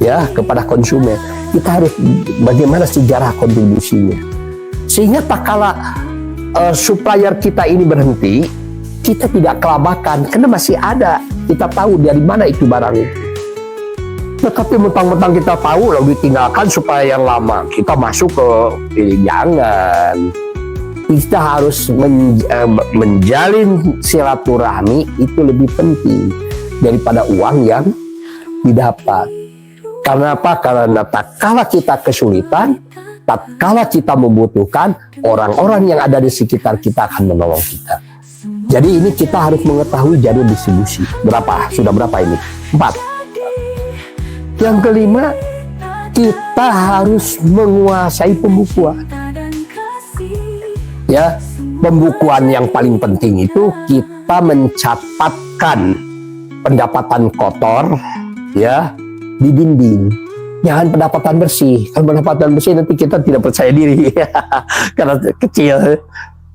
ya kepada konsumen. Kita harus bagaimana sejarah kontribusinya, sehingga tak kala supplier kita ini berhenti, kita tidak kelabakan karena masih ada. Kita tahu dari mana itu barang itu. Tetapi mentang-mentang kita tahu lalu ditinggalkan supaya yang lama kita masuk ke ini, jangan. Kita harus menjalin silaturahmi itu lebih penting daripada uang yang didapat. Karena apa? Karena tatkala kita kesulitan, tatkala kita membutuhkan, orang-orang yang ada di sekitar kita akan menolong kita. Jadi ini kita harus mengetahui jalur distribusi. Berapa? Sudah berapa ini? 4. Yang kelima, kita harus menguasai pembukuan. Ya, pembukuan yang paling penting itu kita mencatatkan pendapatan kotor ya di dinding. Jangan pendapatan bersih. Kalau pendapatan bersih nanti kita tidak percaya diri karena kecil.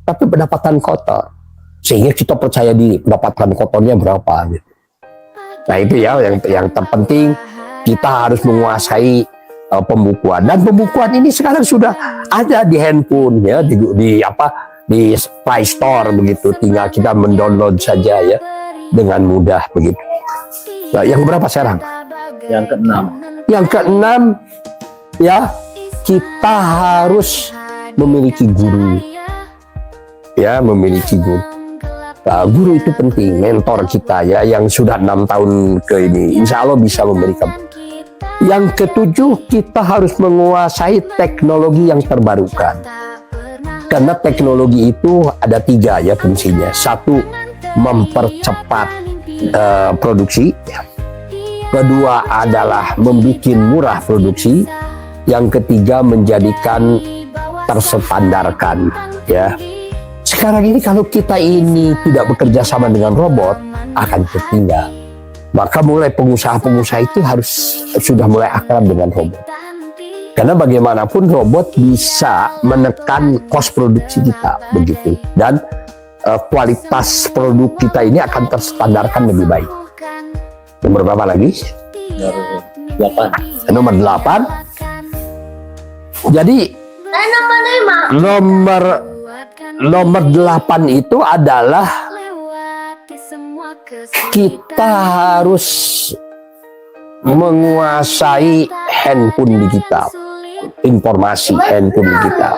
Tapi pendapatan kotor sehingga kita percaya diri pendapatan kotornya berapa. Nah itu ya yang terpenting, kita harus menguasai pembukuan. Dan pembukuan ini sekarang sudah ada di handphone ya, di di Play Store begitu, tinggal kita mendownload saja ya dengan mudah begitu. Nah, yang berapa sekarang? Yang keenam. Yang keenam ya, kita harus memiliki guru ya, memiliki guru. Nah, guru itu penting, mentor kita ya yang sudah 6 tahun ke ini, insya Allah bisa memberikan. Yang ketujuh, kita harus menguasai teknologi yang terbarukan. Karena teknologi itu ada 3 ya fungsinya. Satu, mempercepat produksi. Kedua adalah membuat murah produksi. Yang ketiga, menjadikan terstandarkan ya. Sekarang ini kalau kita ini tidak bekerja sama dengan robot, akan tertinggal. Maka mulai pengusaha-pengusaha itu harus sudah mulai akrab dengan robot. Karena bagaimanapun robot bisa menekan kos produksi kita begitu, dan kualitas produk kita ini akan terstandarkan lebih baik. Nomor berapa lagi? Nomor 8. Jadi nomor 8 itu adalah kita harus menguasai handphone digital, informasi handphone digital.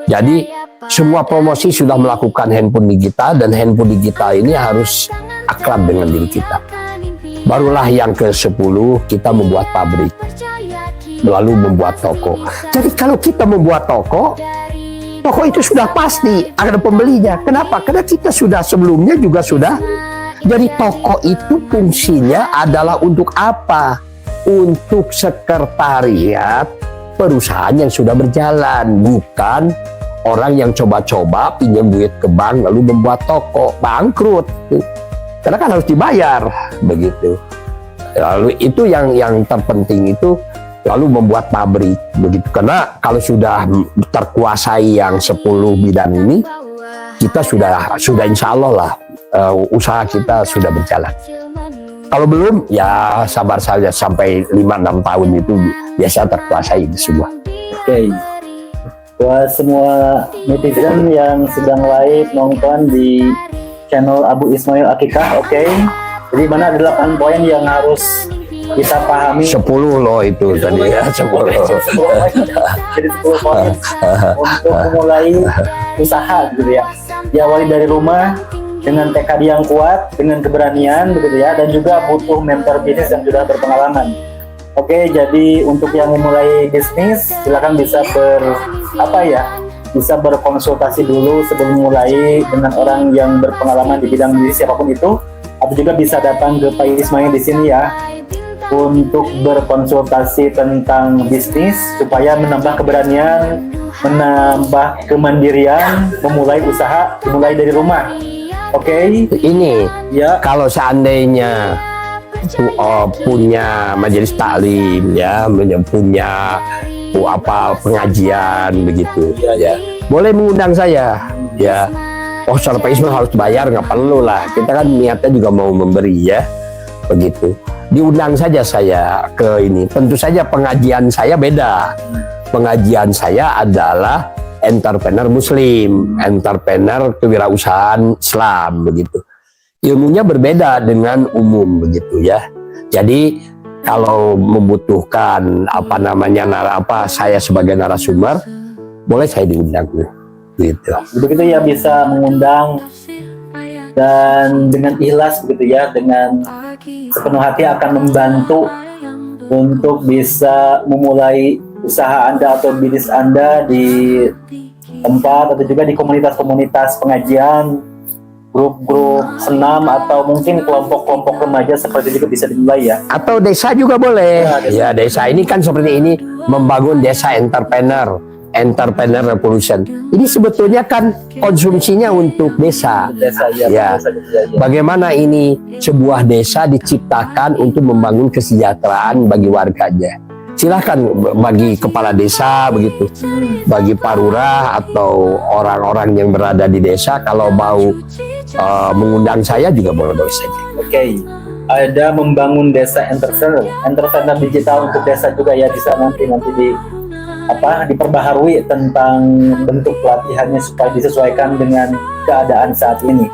Jadi semua promosi sudah melakukan handphone digital, dan handphone digital ini harus akrab dengan diri kita. Barulah yang ke-10, kita membuat pabrik, lalu membuat toko. Jadi kalau kita membuat toko itu sudah pasti ada pembelinya. Kenapa? Karena kita sudah sebelumnya juga sudah. Jadi toko itu fungsinya adalah untuk apa? Untuk sekretariat perusahaan yang sudah berjalan, bukan orang yang coba-coba pinjam duit ke bank lalu membuat toko, bangkrut. Karena kan harus dibayar begitu. Lalu itu yang terpenting itu, lalu membuat pabrik begitu. Karena kalau sudah terkuasai yang 10 bidang ini, kita sudah insya Allah lah usaha kita sudah berjalan. Kalau belum, ya sabar saja sampai 5-6 tahun itu biasa terkuasai itu semua. Oke. Buat semua netizen yang sedang live nonton di channel Abu Ismail Akikah, oke. Jadi mana ada 8 poin yang harus kita pahami. 10 loh itu tadi ya, 10. Jadi 10 poin untuk memulai usaha gitu ya. Diawali dari rumah dengan tekad yang kuat, dengan keberanian begitu ya, dan juga butuh mentor bisnis yang sudah berpengalaman. Oke, jadi untuk yang memulai bisnis silakan bisa bisa berkonsultasi dulu sebelum mulai dengan orang yang berpengalaman di bidang bisnis siapapun itu, atau juga bisa datang ke Pak Ismail di sini ya untuk berkonsultasi tentang bisnis supaya menambah keberanian, menambah kemandirian, memulai usaha dimulai dari rumah. Oke. Ini Ya. kalau seandainya punya majelis taklim ya, punya pengajian begitu ya, boleh mengundang saya ya. Oh, Pak Ismail harus bayar, nggak perlu lah, kita kan niatnya juga mau memberi ya begitu. Diundang saja saya ke ini. Tentu saja pengajian saya beda. Pengajian saya adalah entrepreneur muslim, entrepreneur kewirausahaan Islam begitu. Ilmunya berbeda dengan umum begitu ya. Jadi kalau membutuhkan saya sebagai narasumber, boleh saya diundang gitu. Begitu ya, bisa mengundang dan dengan ikhlas begitu ya, dengan sepenuh hati akan membantu untuk bisa memulai usaha Anda atau bisnis Anda di tempat atau juga di komunitas-komunitas pengajian, grup-grup senam, atau mungkin kelompok-kelompok remaja seperti itu bisa dimulai ya. Atau desa juga boleh. Ya, desa ini kan seperti ini, membangun desa entrepreneur revolution. Ini sebetulnya kan konsumsinya untuk desa. Desa ya. Ya. Desa. Bagaimana ini sebuah desa diciptakan untuk membangun kesejahteraan bagi warganya. Silahkan bagi kepala desa begitu, bagi parurah atau orang-orang yang berada di desa, kalau mau mengundang saya juga boleh saja. Oke. Ada membangun desa entrepreneur digital untuk desa juga ya, bisa nanti diperbaharui tentang bentuk pelatihannya supaya disesuaikan dengan keadaan saat ini.